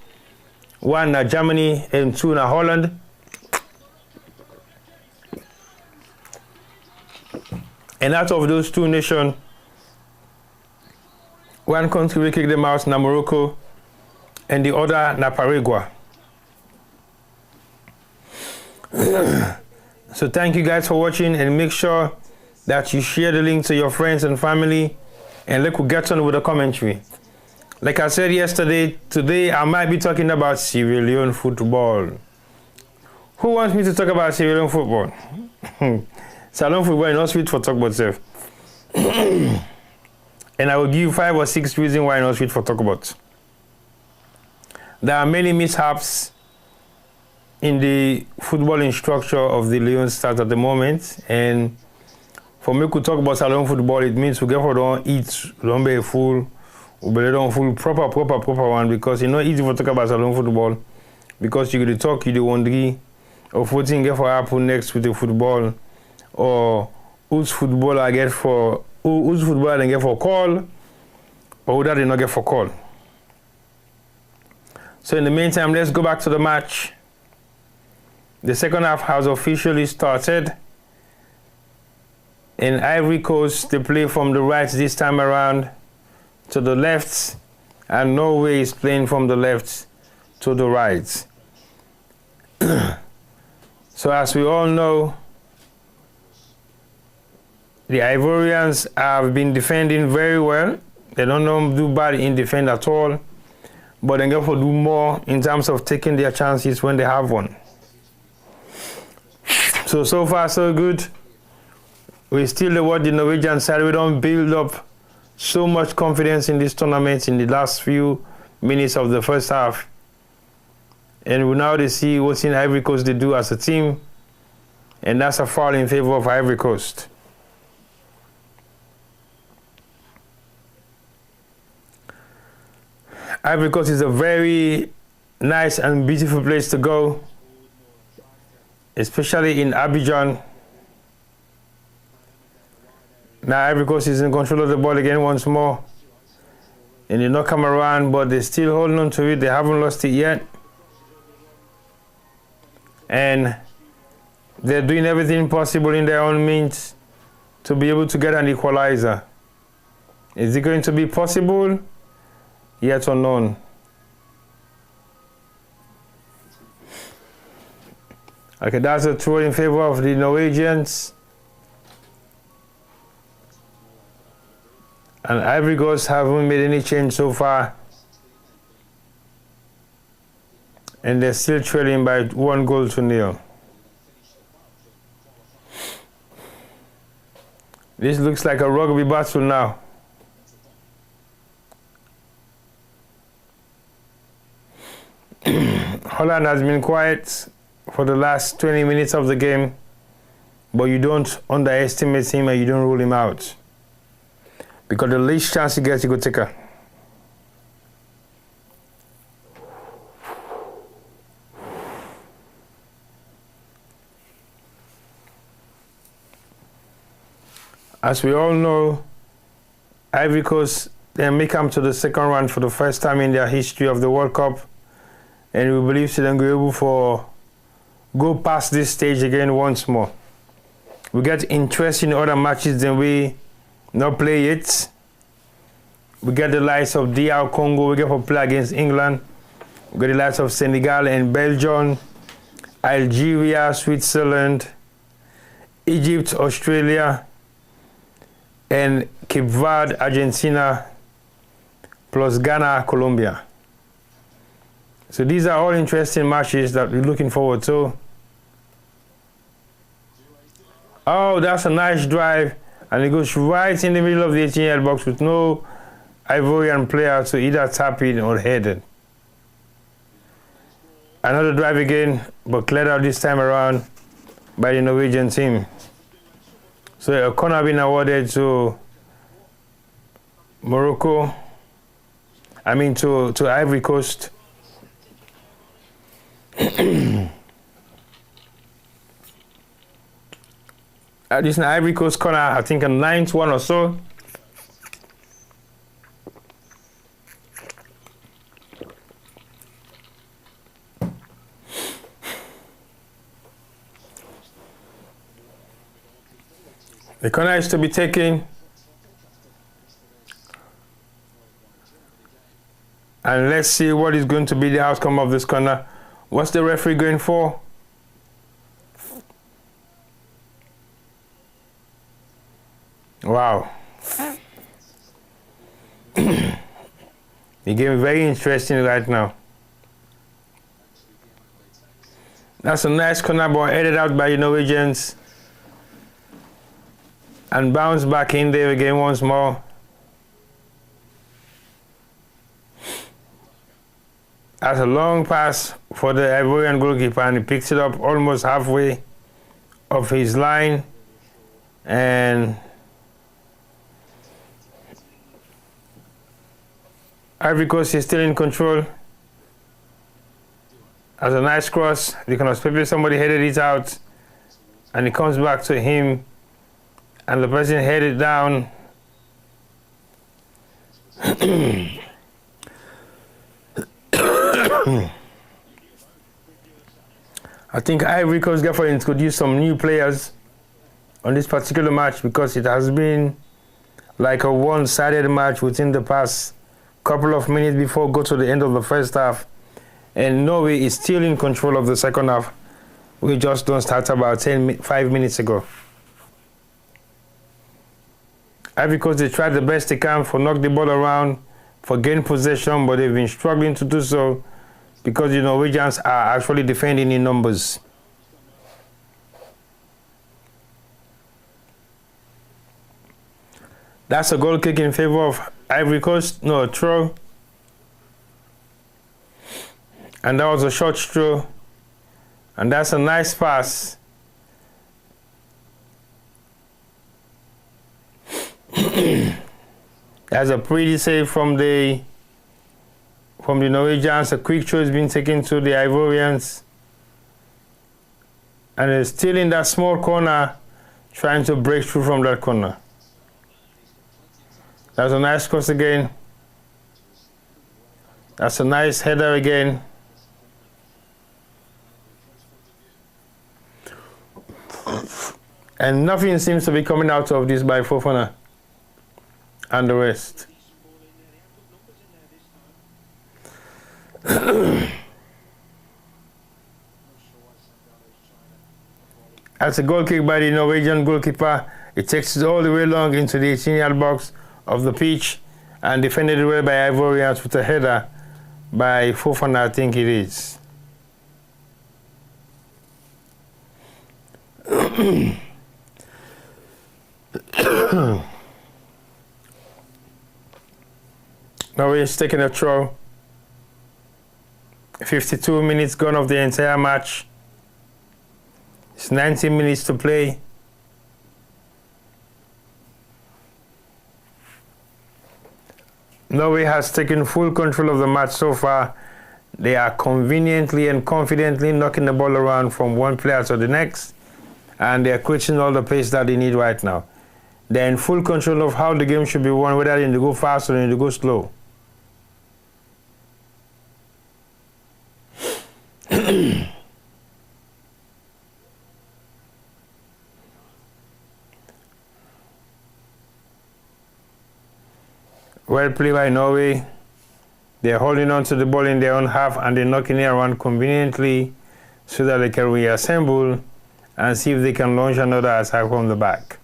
1 na Germany and 2 na Holland. And out of those 2 nations, 1 country will kick them out, na Morocco, and the other na Paraguay. So thank you guys for watching, and make sure that you share the link to your friends and family, and let's get on with the commentary. Like I said yesterday, today I might be talking about Sierra Leone football. Who wants me to talk about Sierra Leone football? Salon football is not sweet for talk about self. And I will give 5 or 6 reasons why it's not sweet for talk about. There are many mishaps in the footballing structure of the Leone Stars at the moment, and for me to talk about Salon football, it means we get for don't eat lumber full, we don't full proper one, because it's not easy to talk about Salon football, because you could talk, you don't wonder of what thing get for happen next with the football, or whose football I get for whose football I get for call, or who that did not get for call. So in the meantime, let's go back to the match. The second half has officially started. In Ivory Coast, they play from the right this time around to the left, and Norway is playing from the left to the right. So as we all know, the Ivorians have been defending very well. They don't do bad in defense at all, but they have to do more in terms of taking their chances when they have one. So far so good. We still watch the Norwegian side. We don't build up so much confidence in this tournament in the last few minutes of the first half. And we now see what's in Ivory Coast they do as a team. And that's a foul in favor of Ivory Coast. Ivory Coast is a very nice and beautiful place to go, especially in Abidjan. Now Ivory Coast is in control of the ball again once more. And they not come around, but they're still holding on to it. They haven't lost it yet. And they're doing everything possible in their own means to be able to get an equalizer. Is it going to be possible? Yet unknown. Okay, that's a throw in favor of the Norwegians. And Ivory Coast haven't made any change so far. And they're still trailing by 1-0. This looks like a rugby battle now. Holland has been quiet for the last 20 minutes of the game, but you don't underestimate him and you don't rule him out. Because the least chance he gets, you go take her. As we all know, Ivory Coast they may come to the second round for the first time in their history of the World Cup. And we believe they're going to be able to go past this stage again once more. We get interest in other matches than we not play it. We get the likes of DR Congo, we get to play against England. We get the likes of Senegal and Belgium, Algeria, Switzerland, Egypt, Australia, and Cape Verde, Argentina, plus Ghana, Colombia. So these are all interesting matches that we're looking forward to. Oh, that's a nice drive, and it goes right in the middle of the 18-yard box with no Ivorian player to either tap it or head it. Another drive again, but cleared out this time around by the Norwegian team. So a corner being awarded to Morocco. To Ivory Coast. This is an Ivory Coast corner, I think a 9th one or so. The corner is to be taken. And let's see what is going to be the outcome of this corner. What's the referee going for? Wow. The game is very interesting right now. That's a nice corner ball headed out by the Norwegians. And bounce back in there again once more. That's a long pass for the Ivorian goalkeeper, and he picks it up almost halfway of his line. And Ivory Coast is still in control. That's a nice cross. Because maybe somebody headed it out, and it comes back to him. And the person headed down. I think Ivory Coast therefore introduced some new players on this particular match, because it has been like a one-sided match within the past couple of minutes before go to the end of the first half. And Norway is still in control of the second half. We just don't start about 5 minutes ago. Ivory Coast, they tried the best they can for knock the ball around, for gain possession, but they've been struggling to do so because the Norwegians are actually defending in numbers. That's a goal kick in favor of Ivory Coast. No, a throw. And that was a short throw. And that's a nice pass. That's a pretty save from the Norwegians. A quick throw has been taken to the Ivorians. And they're still in that small corner, trying to break through from that corner. That's a nice cross again. That's a nice header again. And nothing seems to be coming out of this by Fofana and the rest. That's a goal kick by the Norwegian goalkeeper. It takes it all the way along into the 18-yard box of the pitch and defended well by Ivorians with a header by Fofana, I think it is. Norway is taking a throw. 52 minutes gone of the entire match. It's 90 minutes to play. Norway has taken full control of the match so far. They are conveniently and confidently knocking the ball around from one player to the next, and they're creating all the pace that they need right now. They're in full control of how the game should be won, whether they need to go fast or they need to go slow. Well played by Norway. They're holding on to the ball in their own half and they're knocking it around conveniently so that they can reassemble and see if they can launch another attack from the back.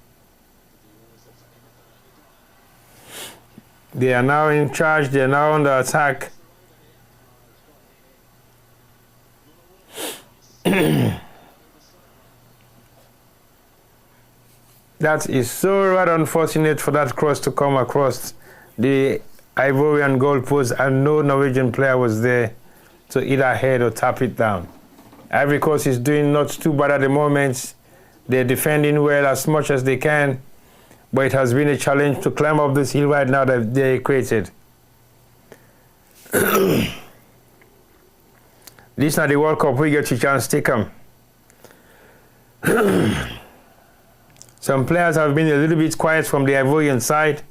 They are now in charge. They are now on the attack. That is so rather unfortunate for that cross to come across the Ivorian goalpost, and no Norwegian player was there to either head or tap it down. Ivory Coast is doing not too bad at the moment. They're defending well as much as they can, but it has been a challenge to climb up this hill right now that they created. This is not the World Cup. We get your chance to take them. Some players have been a little bit quiet from the Ivorian side,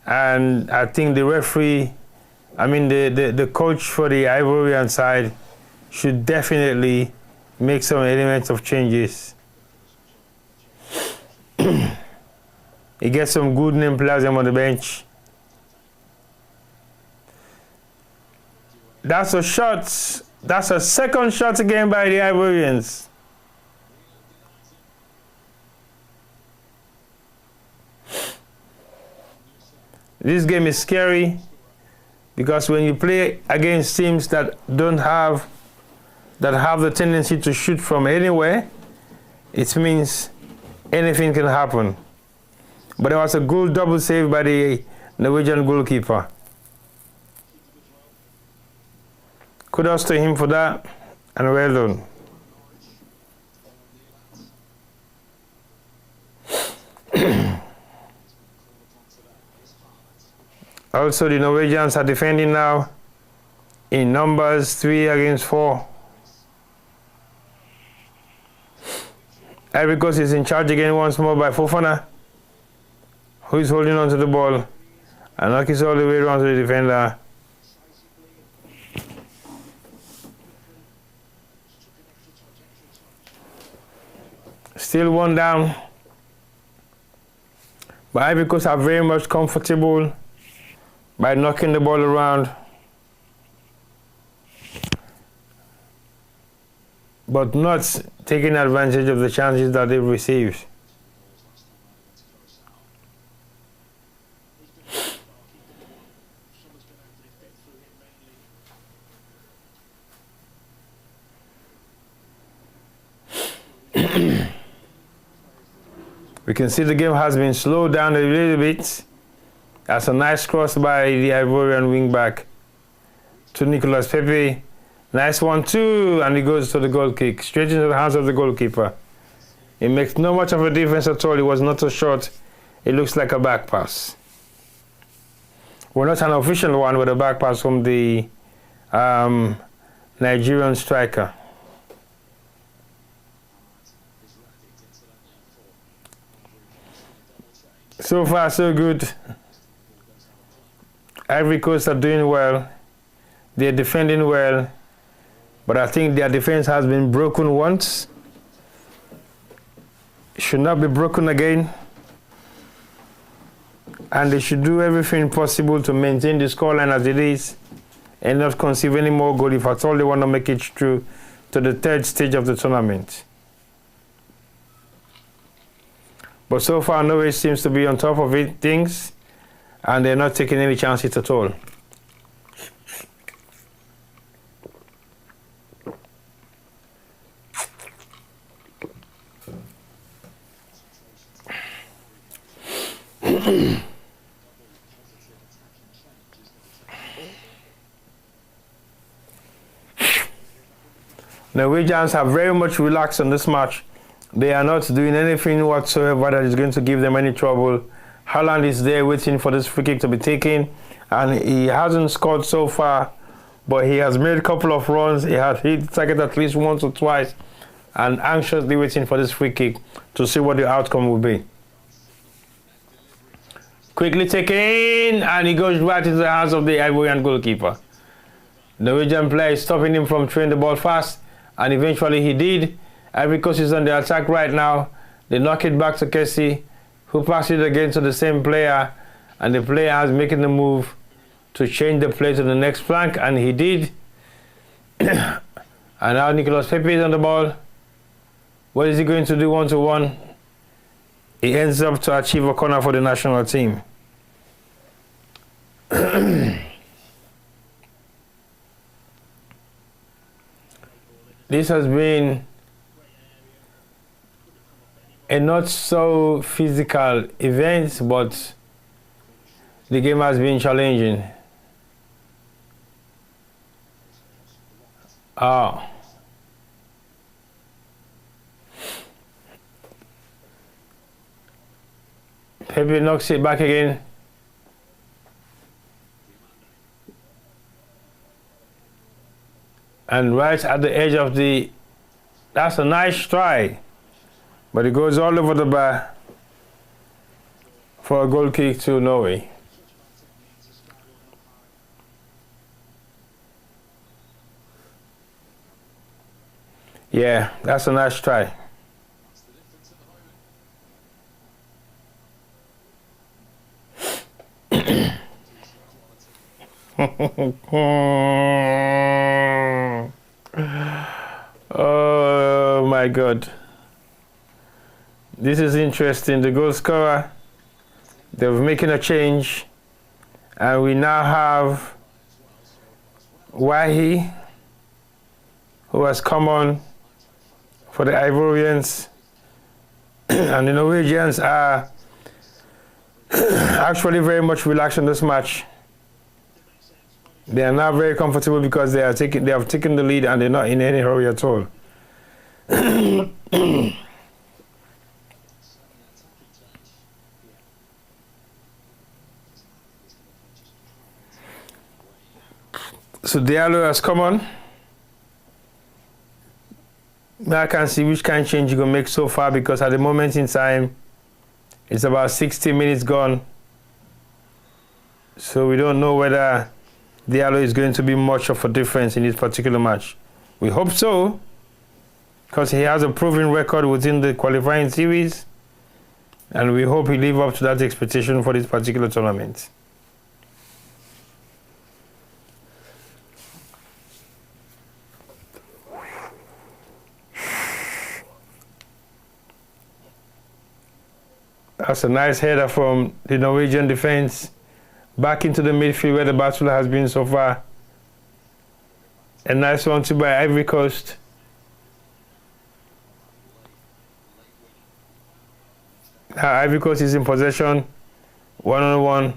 and I think the referee, the coach for the Ivorian side should definitely make some elements of changes. He gets some good name players on the bench. That's a shot. That's a second shot again by the Ivorians. This game is scary because when you play against teams that have the tendency to shoot from anywhere, it means anything can happen. But there was a good double save by the Norwegian goalkeeper. Kudos to him for that, and well done. Also, the Norwegians are defending now in numbers 3 against 4. Ivory Coast is in charge again once more by Fofana, who is holding on to the ball and knocks all the way around to the defender. Still one down, but Ivory Coast are very much comfortable by knocking the ball around, but not taking advantage of the chances that they've received. We can see the game has been slowed down a little bit. That's a nice cross by the Ivorian wingback to Nicolas Pepe. Nice 1-2, and he goes to the goal kick, straight into the hands of the goalkeeper. It makes no much of a difference at all. It was not a shot. It looks like a back pass. Well, not an official one, with a back pass from the Nigerian striker. So far, so good. Ivory Coast are doing well. They're defending well. But I think their defense has been broken once. It should not be broken again. And they should do everything possible to maintain the scoreline as it is and not conceive any more goal if at all they want to make it through to the third stage of the tournament. But so far, Norway seems to be on top of things, and they're not taking any chances at all. Norwegians have very much relaxed on this match. They are not doing anything whatsoever that is going to give them any trouble. Haaland is there waiting for this free kick to be taken, and he hasn't scored so far, but he has made a couple of runs. He has hit the target at least once or twice, and anxiously waiting for this free kick to see what the outcome will be. Quickly taken, and he goes right into the hands of the Ivorian goalkeeper. The Norwegian player is stopping him from throwing the ball fast, and eventually he did. Ivory Coast is on the attack right now. They knock it back to Kessie, who passes it again to the same player, and the player has making the move to change the play to the next flank, and he did. And now Nicolas Pepe is on the ball. What is he going to do 1-to-1? He ends up to achieve a corner for the national team. This has been a not so physical event, but the game has been challenging. Pepe knocks it back again. And right at the edge of the... That's a nice try. But it goes all over the bar for a goal kick to Norway. Yeah, that's a nice try. Oh my God. This is interesting. The goal scorer, they're making a change, and we now have Wahi, who has come on for the Ivorians, and the Norwegians are actually very much relaxed in this match. They are now very comfortable because they have taken the lead and they're not in any hurry at all. So Diallo has come on. Now I can see which kind of change you can make so far, because at the moment in time, it's about 60 minutes gone. So we don't know whether Diallo is going to be much of a difference in this particular match. We hope so, because he has a proven record within the qualifying series, and we hope he lives up to that expectation for this particular tournament. That's a nice header from the Norwegian defense back into the midfield where the battle has been so far. A nice one too by Ivory Coast. Now Ivory Coast is in possession, 1-on-1.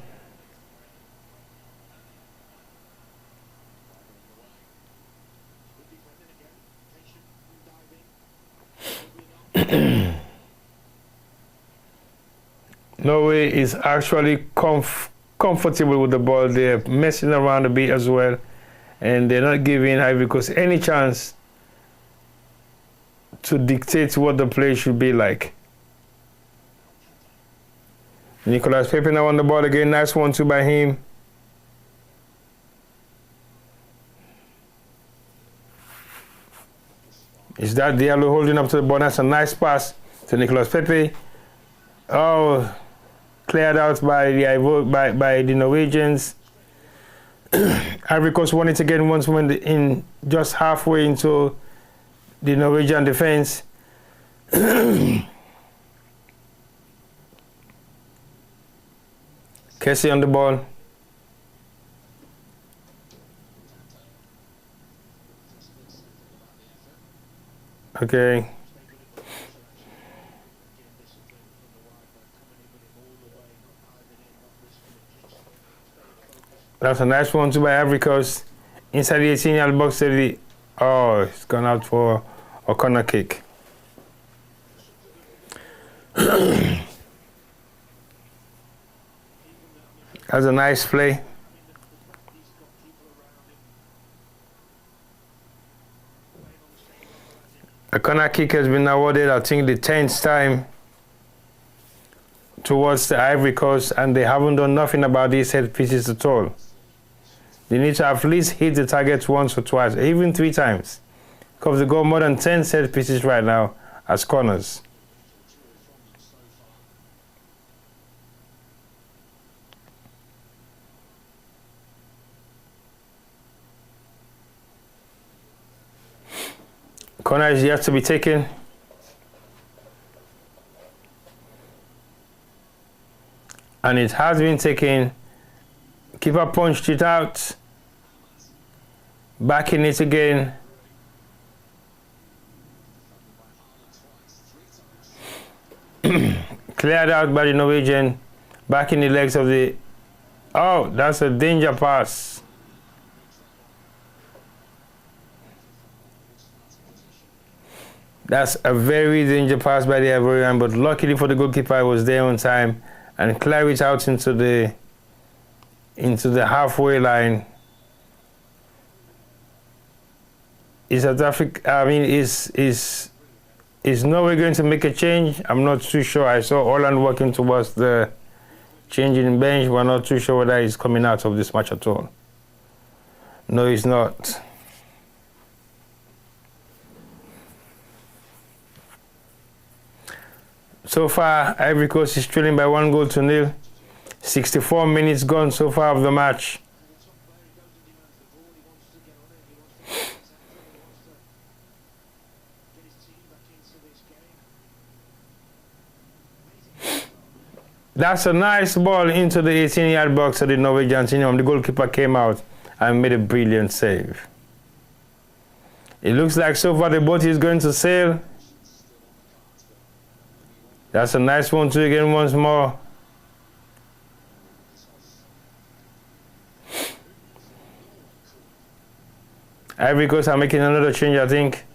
Norway is actually comfortable with the ball. They're messing around a bit as well, and they're not giving Ivory Coast any chance to dictate what the play should be like. Nicolas Pepe now on the ball again. Nice 1-2 by him. Is that Diallo holding up to the ball? That's a nice pass to Nicolas Pepe. Oh, cleared out by the Norwegians. Ivory Coast won it again once when in just halfway into the Norwegian defense. Kessie on the ball. Okay. That's a nice one too by Ivory Coast. Inside the 18-yard box. Oh, it's gone out for a corner kick. That's a nice play. A corner kick has been awarded, I think, the 10th time towards the Ivory Coast, and they haven't done nothing about these set pieces at all. They need to at least hit the target once or twice, even 3 times, because they got more than 10 set pieces right now as corners. Corner is yet to be taken. and it has been taken. Keeper punched it out. Back in it again. Cleared out by the Norwegian. Back in the legs of the... Oh, that's a danger pass. That's a very dangerous pass by the Ivorian, but luckily for the goalkeeper, I was there on time and clear it out into the halfway line. Is South Africa? I mean, is Norway going to make a change? I'm not too sure. I saw Holland working towards the changing bench. We're not too sure whether he's coming out of this match at all. No, he's not. So far, Ivory Coast is trailing by 1-0. 64 minutes gone so far of the match. That's a nice ball into the 18-yard box of the Norwegian team. The goalkeeper came out and made a brilliant save. It looks like so far the boat is going to sail. That's a nice one too again once more. Ivory Coast are making another change, I think.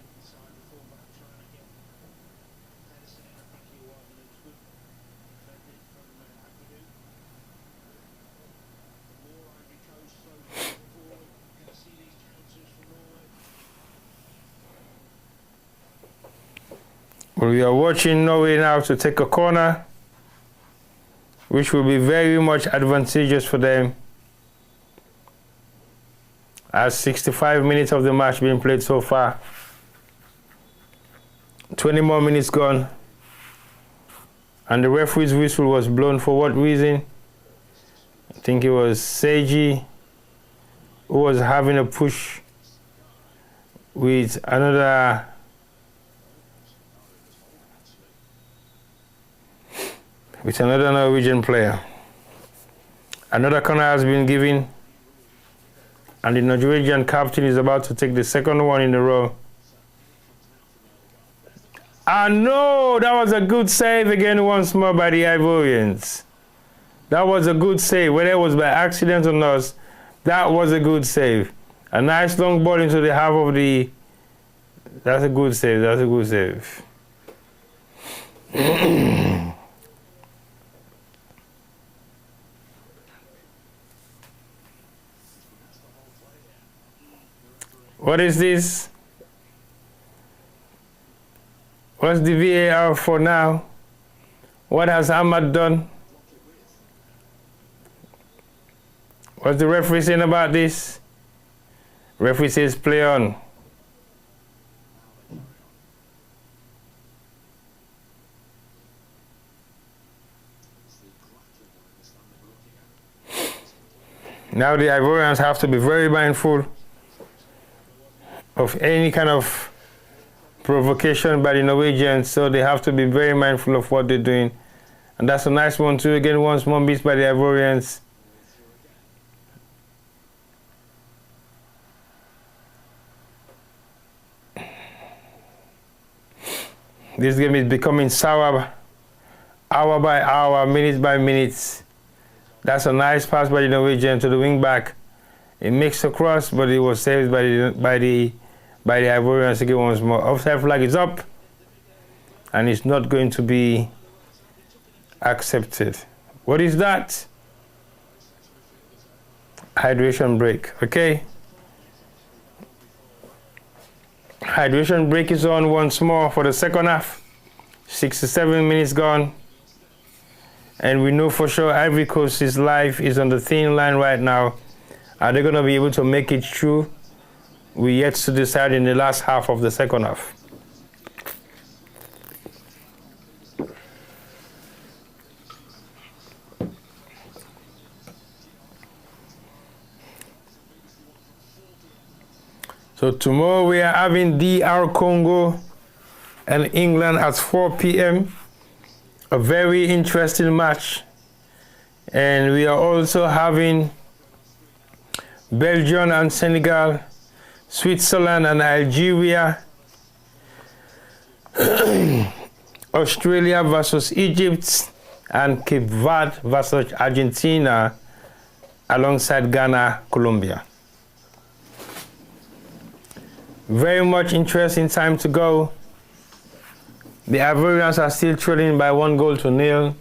We are watching Norway now to take a corner, which will be very much advantageous for them. As 65 minutes of the match being played so far. 20 more minutes gone. And the referee's whistle was blown for what reason? I think it was Seiji who was having a push with another Norwegian player. Another corner has been given, and the Norwegian captain is about to take the second one in a row. And no, that was a good save again once more by the Ivorians. That was a good save. Whether it was by accident or not, that was a good save. A nice long ball into the half of the... That's a good save. That's a good save. What is this? What's the VAR for now? What has Ahmad done? What's the referee saying about this? Referee says play on. Now the Ivorians have to be very mindful of any kind of provocation by the Norwegians, so they have to be very mindful of what they're doing. And that's a nice one too. Again, once more missed by the Ivorians. This game is becoming sour, hour by hour, minute by minute. That's a nice pass by the Norwegian to the wing back. It makes a cross, but it was saved by the Ivorians again once more. Offside flag is up, and it's not going to be accepted. What is that? Hydration break. Okay. Hydration break is on once more for the second half. 67 minutes gone. And we know for sure Ivory Coast's life is on the thin line right now. Are they going to be able to make it through? We're yet to decide in the last half of the second half. So tomorrow we are having DR Congo and England at 4 p.m. A very interesting match. And we are also having Belgium and Senegal, Switzerland and Algeria, Australia versus Egypt, and Cape Verde versus Argentina, alongside Ghana, Colombia. Very much interesting time to go. The Ivorians are still trailing by 1-0,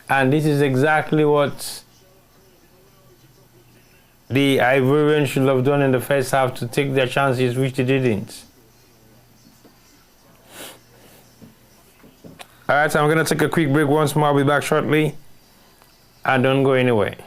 and this is exactly what the Ivorians should have done in the first half to take their chances, which they didn't. Alright, so I'm going to take a quick break once more. I'll be back shortly, and don't go anywhere.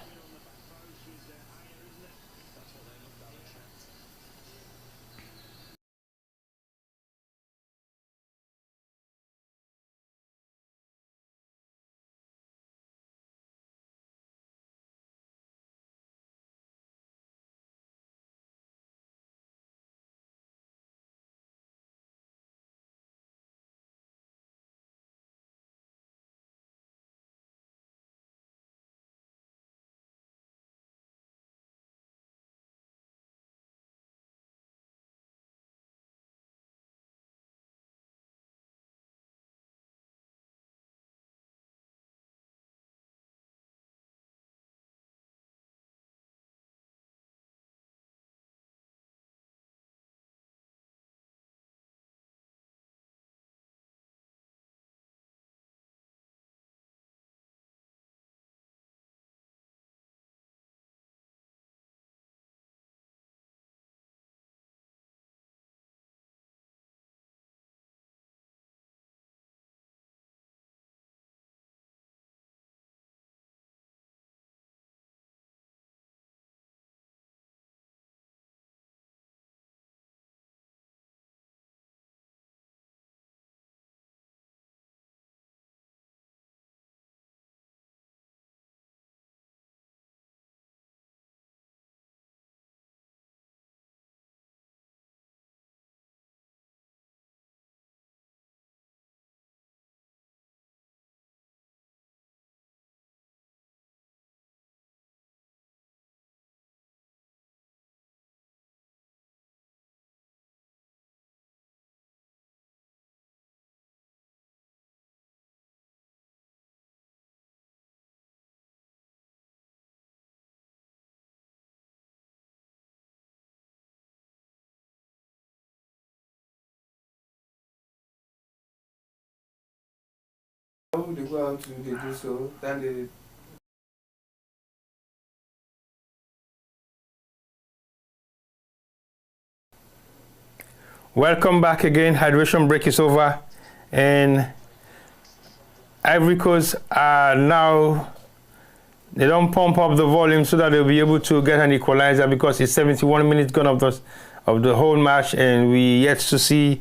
They go out to they do so, then they Welcome back again. Hydration break is over, and Ivory Coast are now, they don't pump up the volume so that they'll be able to get an equalizer, because it's 71 minutes gone of the whole match, and we yet to see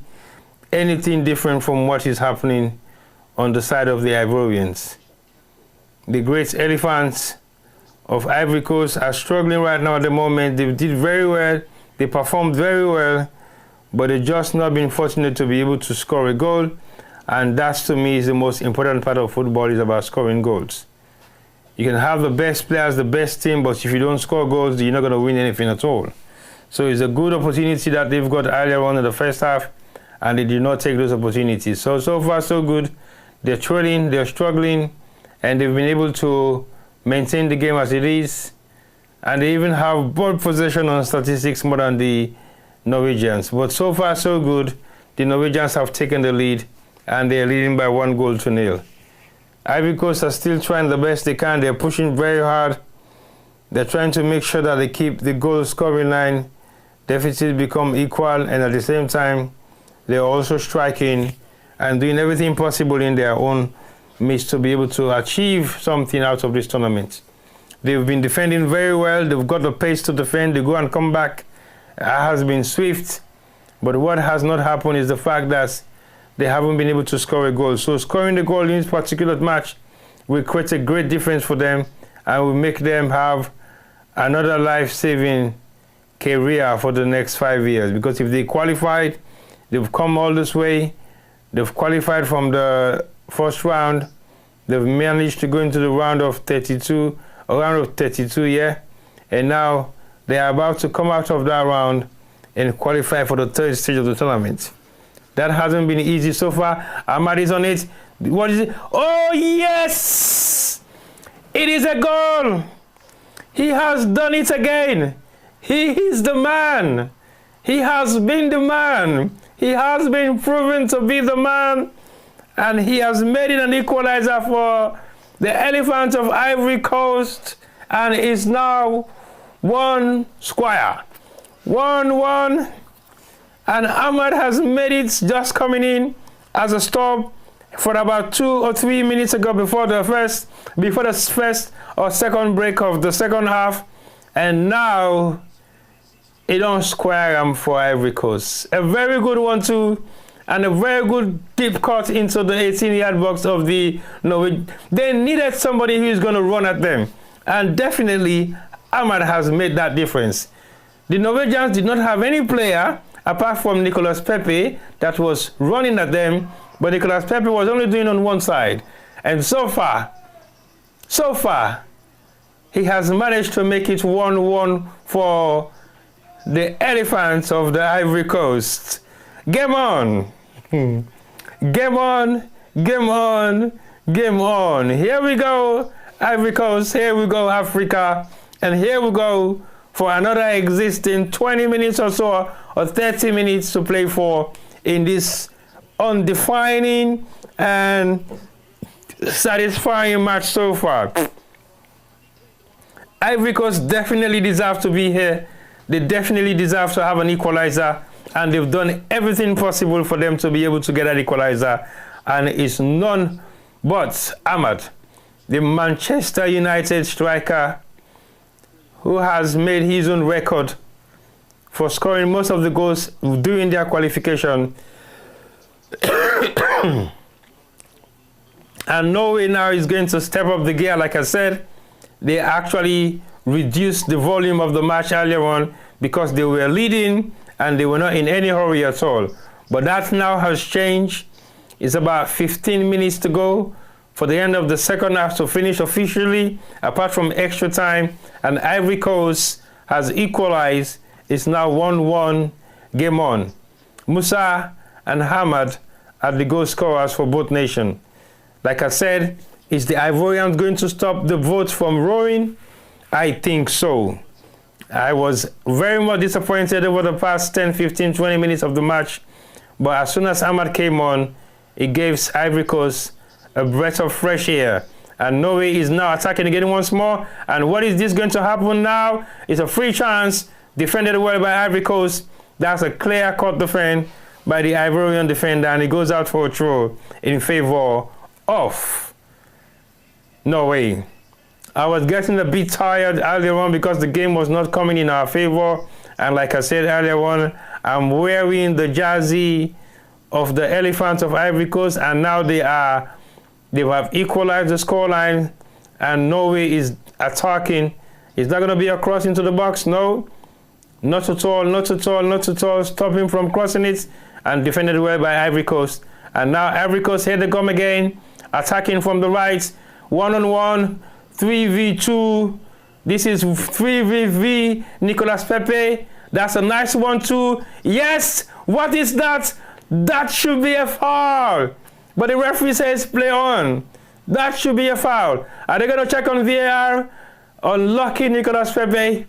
anything different from what is happening on the side of the Ivorians. The great elephants of Ivory Coast are struggling right now at the moment. They did very well, they performed very well, but they've just not been fortunate to be able to score a goal, and that to me is the most important part of football, is about scoring goals. You can have the best players, the best team, but if you don't score goals, you're not going to win anything at all. So it's a good opportunity that they've got earlier on in the first half, and they did not take those opportunities. So far so good. They're trailing, they're struggling, and they've been able to maintain the game as it is. And they even have ball possession on statistics more than the Norwegians. But so far so good. The Norwegians have taken the lead, and they're leading by 1-0. Ivory Coast are still trying the best they can. They're pushing very hard. They're trying to make sure that they keep the goal scoring line deficit become equal, and at the same time, they're also striking and doing everything possible in their own midst to be able to achieve something out of this tournament. They've been defending very well. They've got the pace to defend. They go and come back. Has been swift. But what has not happened is the fact that they haven't been able to score a goal. So scoring the goal in this particular match will create a great difference for them, and will make them have another life-saving career for the next 5 years. Because if they qualified, they've come all this way, they've qualified from the first round, They've managed to go into the round of 32, yeah. And now they are about to come out of that round and qualify for the third stage of the tournament. That hasn't been easy so far. Ahmad is on it. What is it? Oh, yes! It is a goal! He has done it again. He is the man. He has been the man. He has been proven to be the man. And he has made it an equalizer for the Elephant of Ivory Coast. And is now 1 square. 1-1. And Ahmad has made it just coming in as a stop for about 2 or 3 minutes ago before the first or second break of the second half. And now it don't square for Ivory Coast. A very good 1-2 and a very good deep cut into the 18-yard box of the Norway. They needed somebody who is going to run at them. And definitely Ahmad has made that difference. The Norwegians did not have any player apart from Nicolas Pepe that was running at them, but Nicolas Pepe was only doing on one side. And so far, he has managed to make it 1-1 for the Elephants of the Ivory Coast. Game on. Game on, game on, game on. Here we go, Ivory Coast. Here we go, Africa. And here we go for another existing 20 minutes or so, or 30 minutes to play for in this undefining and satisfying match so far. Ivory Coast definitely deserve to be here. They definitely deserve to have an equalizer, and they've done everything possible for them to be able to get an equalizer, and it's none but Ahmad, the Manchester United striker, who has made his own record for scoring most of the goals during their qualification. And Norway now is going to step up the gear. Like I said, they actually reduced the volume of the match earlier on because they were leading and they were not in any hurry at all. But that now has changed. It's about 15 minutes to go for the end of the second half to finish officially, apart from extra time, and Ivory Coast has equalized. It's now 1-1, game on. Musa and Ahmad are the goal scorers for both nations. Like I said, is the Ivorians going to stop the votes from roaring? I think so. I was very much disappointed over the past 10, 15, 20 minutes of the match, but as soon as Ahmad came on, it gave Ivory Coast a breath of fresh air. And Norway is now attacking again once more. And what is this going to happen now? It's a free chance, defended well by Ivory Coast. That's a clear-cut defend by the Ivorian defender, and it goes out for a throw in favor of Norway. I was getting a bit tired earlier on because the game was not coming in our favor. And like I said earlier on, I'm wearing the jersey of the Elephants of Ivory Coast, and now they have equalized the scoreline, and Norway is attacking. It's not going to be a cross into the box, no. Not at all, not at all, not at all. Stopping from crossing it, and defended well by Ivory Coast. And now Ivory Coast here they come again, attacking from the right. 1-on-1, 3v2. This is 3v3, Nicolas Pepe. That's a nice 1-2. Yes, what is that? That should be a foul. But the referee says play on. That should be a foul. Are they going to check on VAR? Unlucky Nicolas Pepe.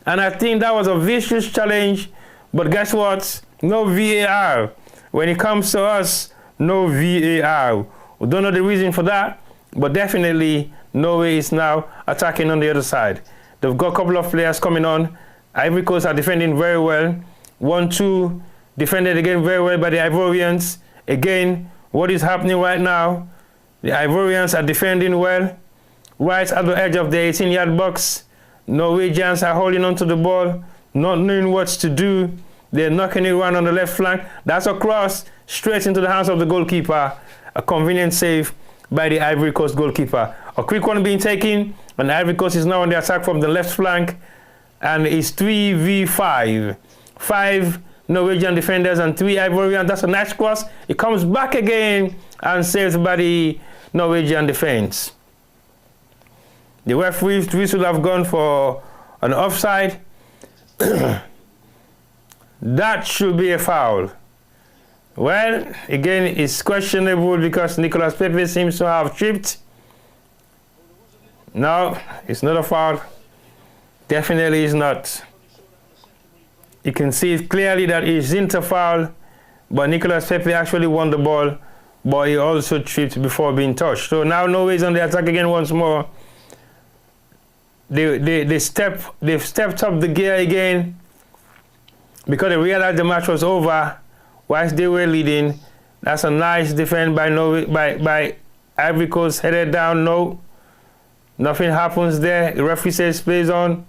And I think that was a vicious challenge. But guess what? No VAR. When it comes to us, no VAR. We don't know the reason for that. But definitely, Norway is now attacking on the other side. They've got a couple of players coming on. Ivory Coast are defending very well. 1-2. Defended again very well by the Ivorians. Again, what is happening right now? The Ivorians are defending well. Right at the edge of the 18-yard box. Norwegians are holding on to the ball, not knowing what to do. They're knocking it around on the left flank. That's a cross straight into the hands of the goalkeeper. A convenient save by the Ivory Coast goalkeeper. A quick one being taken, and Ivory Coast is now on the attack from the left flank. And it's 3v5. 5 Norwegian defenders and 3 Ivorians. That's a nice cross. It comes back again and saved by the Norwegian defense. The referee should have gone for an offside. That should be a foul. Well, again, it's questionable because Nicolas Pepe seems to have tripped. No, it's not a foul. Definitely is not. You can see it clearly that it isn't a foul, but Nicolas Pepe actually won the ball, but he also tripped before being touched. So now Norway's on the attack again once more. They've stepped up the gear again because they realized the match was over whilst they were leading. That's a nice defense by Norway, by Ivory Coast, headed down. No, nothing happens there. The referee says plays on.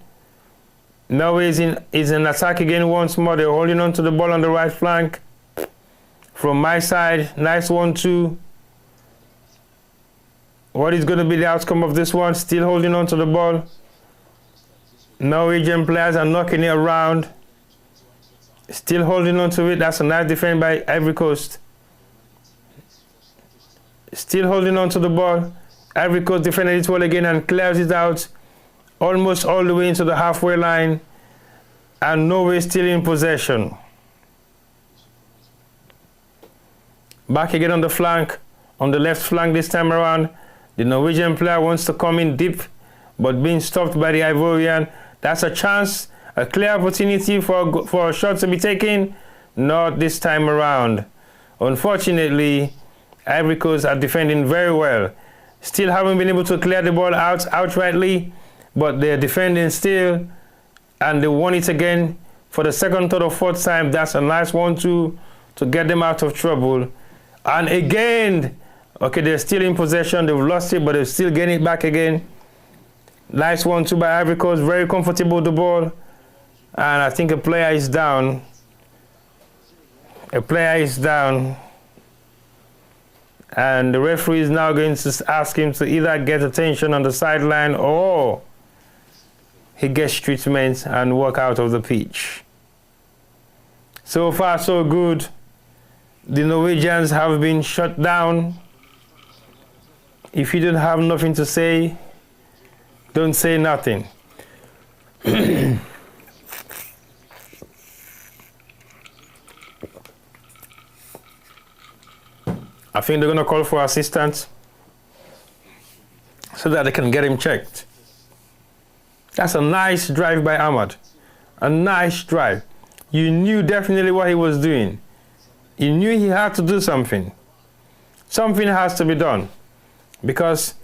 Norway is in attack again once more. They're holding on to the ball on the right flank. From my side, nice 1-2. What is going to be the outcome of this one? Still holding on to the ball. Norwegian players are knocking it around. Still holding on to it. That's a nice defense by Ivory Coast. Still holding on to the ball. Ivory Coast defended it well again and clears it out almost all the way into the halfway line. And Norway still in possession. Back again on the flank. On the left flank this time around. The Norwegian player wants to come in deep, but being stopped by the Ivorian. That's a chance, a clear opportunity for a shot to be taken. Not this time around. Unfortunately, Ivory Coast are defending very well. Still haven't been able to clear the ball out outrightly, but they're defending still, and they won it again for the second, third, or fourth time. That's a nice 1-2 to get them out of trouble. And again, okay, they're still in possession. They've lost it, but they're still getting it back again. Nice 1-2 by Ivory Coast. Very comfortable with the ball. And I think a player is down. A player is down. And the referee is now going to ask him to either get attention on the sideline or he gets treatment and walk out of the pitch. So far, so good. The Norwegians have been shut down. If you don't have nothing to say, don't say nothing. I think they're going to call for assistance so that they can get him checked. That's a nice drive by Ahmad. A nice drive. You knew definitely what he was doing. You knew he had to do something. Something has to be done. Because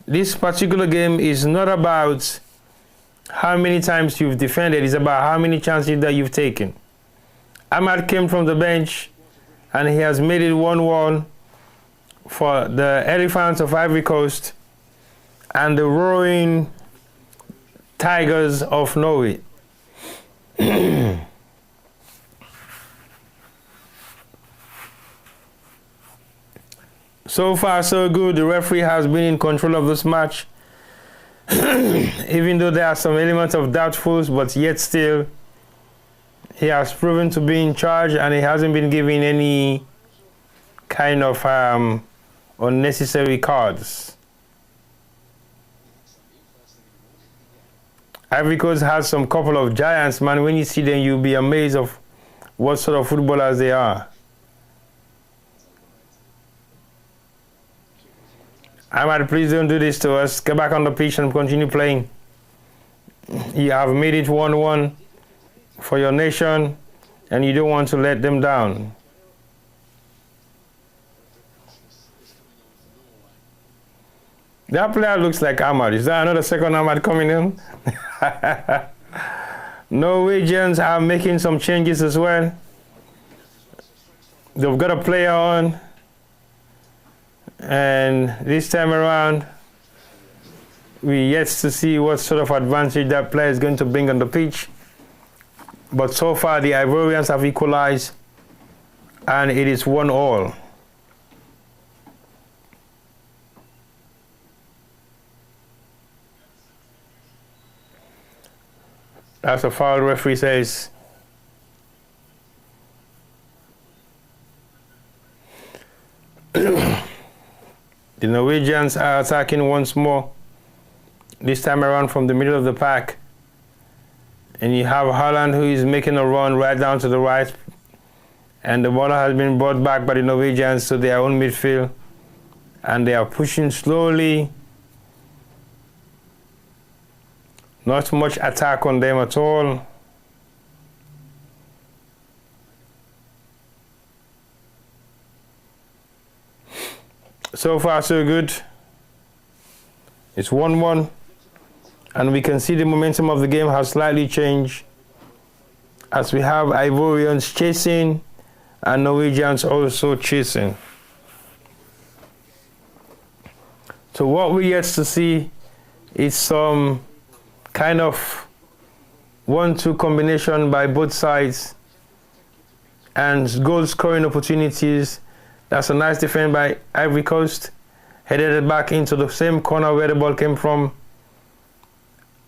this particular game is not about how many times you've defended. It's about how many chances that you've taken. Ahmad came from the bench and he has made it 1-1 for the Elephants of Ivory Coast and the Roaring Tigers of Norway. So far, so good. The referee has been in control of this match. Even though there are some elements of doubtfuls, but yet still, he has proven to be in charge and he hasn't been given any kind of unnecessary cards. Ivory Coast has some couple of giants, man. When you see them, you'll be amazed of what sort of footballers they are. Ahmad, please don't do this to us. Get back on the pitch and continue playing. You have made it 1-1 for your nation, and you don't want to let them down. That player looks like Ahmad. Is that another second Ahmad coming in? Norwegians are making some changes as well. They've got a player on. And this time around, we're yet to see what sort of advantage that player is going to bring on the pitch. But so far, the Ivorians have equalized, and it is 1-1. That's a foul, referee says. The Norwegians are attacking once more, this time around from the middle of the pack. And you have Holland, who is making a run right down to the right. And the ball has been brought back by the Norwegians to their own midfield. And they are pushing slowly. Not much attack on them at all. So far, so good. It's 1-1. And we can see the momentum of the game has slightly changed, as we have Ivorians chasing and Norwegians also chasing. So what we're yet to see is some kind of 1-2 combination by both sides and goal scoring opportunities. That's a nice defense by Ivory Coast. Headed it back into the same corner where the ball came from.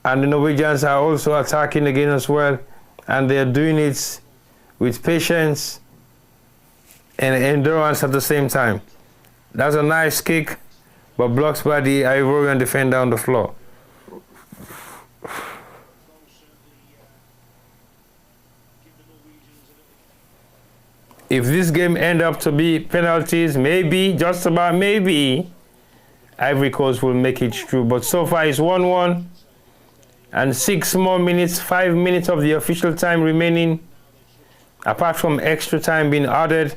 And the Norwegians are also attacking again as well. And they're doing it with patience and endurance at the same time. That's a nice kick, but blocked by the Ivorian defender on the floor. If this game ends up to be penalties, maybe, just about maybe, Ivory Coast will make it through. But so far it's 1-1. And 6 more minutes, 5 minutes of the official time remaining, apart from extra time being added.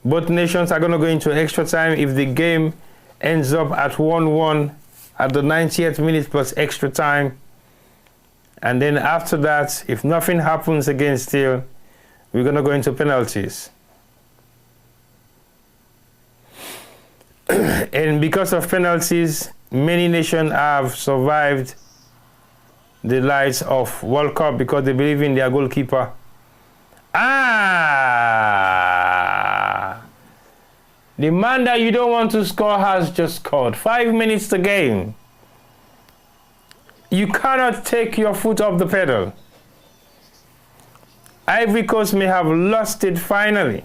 Both nations are going to go into extra time if the game ends up at 1-1 at the 90th minute plus extra time. And then after that, if nothing happens again still, we're going to go into penalties. And because of penalties, many nations have survived the lights of World Cup because they believe in their goalkeeper. The man that you don't want to score has just scored. 5 minutes to game. You cannot take your foot off the pedal. Ivory Coast may have lost it finally.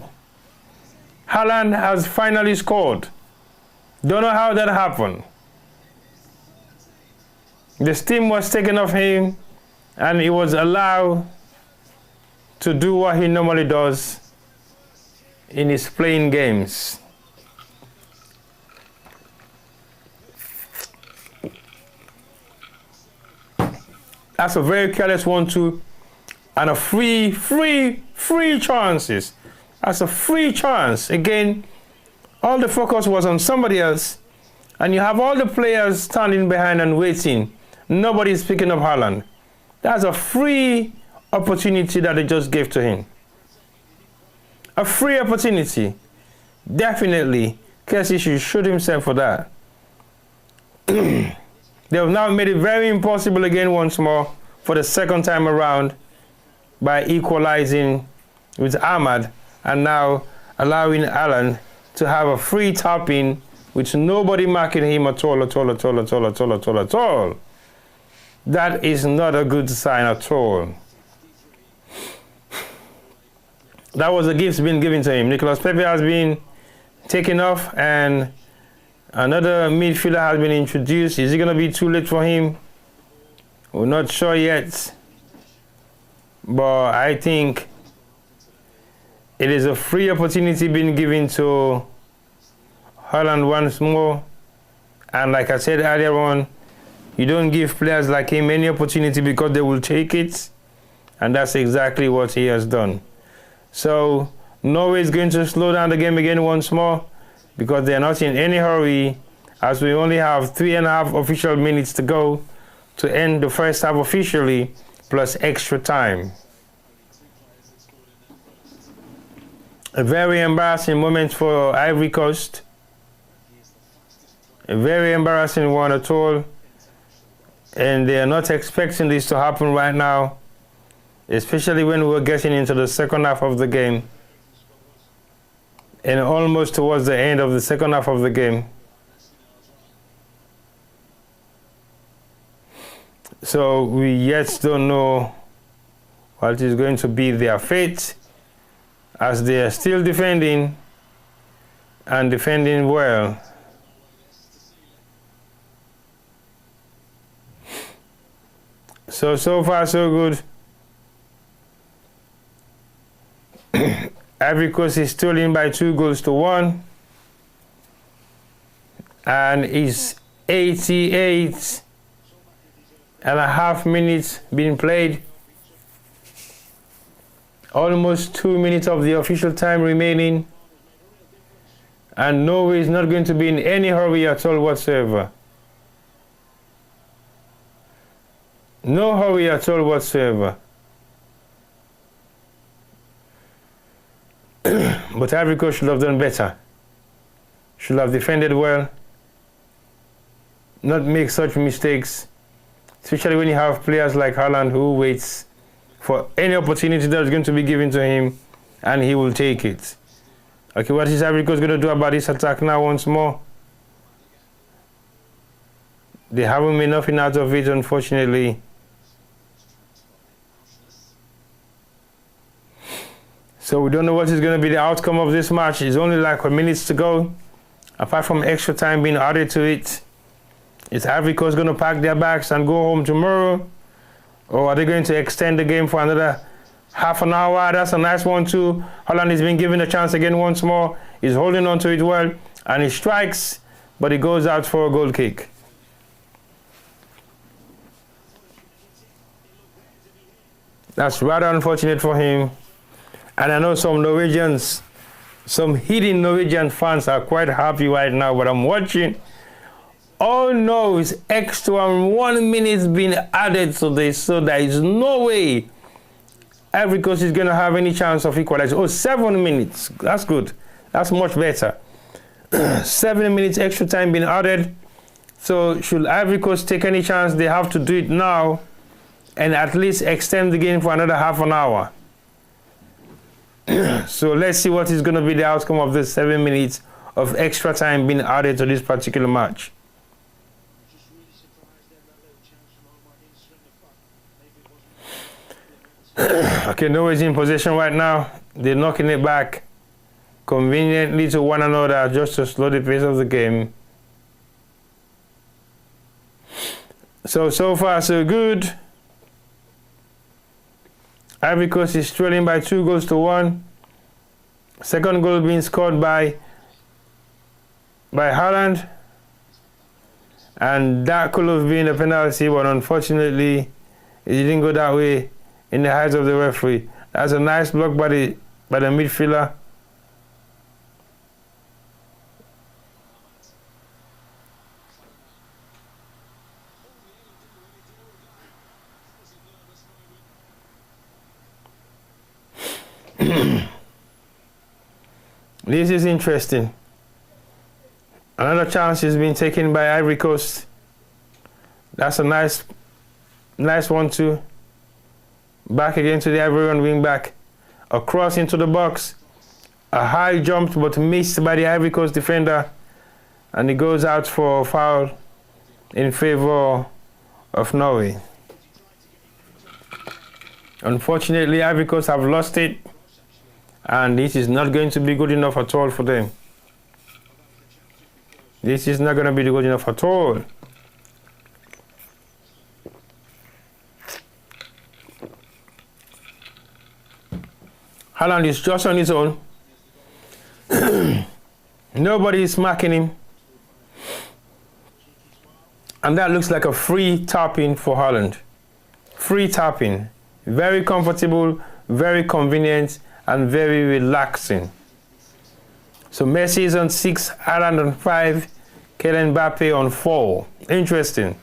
Haaland has finally scored. Don't know how that happened. The steam was taken off him and he was allowed to do what he normally does in his playing games. That's a very careless 1-2 and a free chances. That's a free chance. Again, all the focus was on somebody else and you have all the players standing behind and waiting. Nobody's picking up Haaland. That's a free opportunity that they just gave to him. A free opportunity. Definitely. Kessie should shoot himself for that. They have now made it very impossible again once more for the second time around by equalizing with Ahmad and now allowing Alan to have a free tap-in with nobody marking him at all. That is not a good sign at all. That was a gift being given to him. Nicolas Pepe has been taken off and another midfielder has been introduced. Is it going to be too late for him? We're not sure yet. But I think it is a free opportunity being given to Haaland once more. And like I said earlier on, you don't give players like him any opportunity because they will take it. And that's exactly what he has done. So Norway is going to slow down the game again once more because they are not in any hurry, as we only have 3.5 official minutes to go to end the first half officially, plus extra time. A very embarrassing moment for Ivory Coast. A very embarrassing one at all. And they are not expecting this to happen right now, especially when we're getting into the second half of the game and almost towards the end of the second half of the game. So we yet don't know what is going to be their fate, as they are still defending and defending well. So far so good. Ivory Coast is still in by 2-1, and is 88.5 minutes being played. Almost 2 minutes of the official time remaining, and Norway is not going to be in any hurry at all whatsoever. No hurry at all whatsoever. But Ivory Coast should have done better. Should have defended well. Not make such mistakes, especially when you have players like Haaland who waits for any opportunity that is going to be given to him, and he will take it. Okay, what is Ivory Coast going to do about this attack now once more? They haven't made nothing out of it, unfortunately. So we don't know what is going to be the outcome of this match. It's only like a minute to go. Apart from extra time being added to it, is Ivory Coast going to pack their bags and go home tomorrow? Or are they going to extend the game for another half an hour? That's a nice one too. Haaland is being given a chance again once more. He's holding on to it well, and he strikes, but he goes out for a goal kick. That's rather unfortunate for him. And I know some Norwegians, some hidden Norwegian fans are quite happy right now, but I'm watching. Oh no, it's extra 1 minute being added to this, so there is no way Ivory Coast is going to have any chance of equalizing. Oh, 7 minutes. That's good. That's much better. 7 minutes extra time being added. So should Ivory Coast take any chance, they have to do it now and at least extend the game for another half an hour. So let's see what is going to be the outcome of this 7 minutes of extra time being added to this particular match. Okay, Norway's in possession right now. They're knocking it back conveniently to one another just to slow the pace of the game. So far so good. Ivory Coast is trailing by 2-1. Second goal being scored by Haaland. And that could have been a penalty, but unfortunately it didn't go that way in the eyes of the referee. That's a nice block by the midfielder. This is interesting. Another chance is being taken by Ivory Coast. That's a nice one too. Back again to the Ivorian wing back. A cross into the box. A high jump but missed by the Ivory Coast defender. And he goes out for a foul in favor of Norway. Unfortunately, Ivory Coast have lost it. And this is not going to be good enough at all for them. This is not going to be good enough at all. Haaland is just on his own. Nobody is marking him. And that looks like a free tapping for Haaland. Free tapping. Very comfortable, very convenient, and very relaxing. So Messi is on 6, Haaland on 5, Kylian Mbappe on 4. Interesting.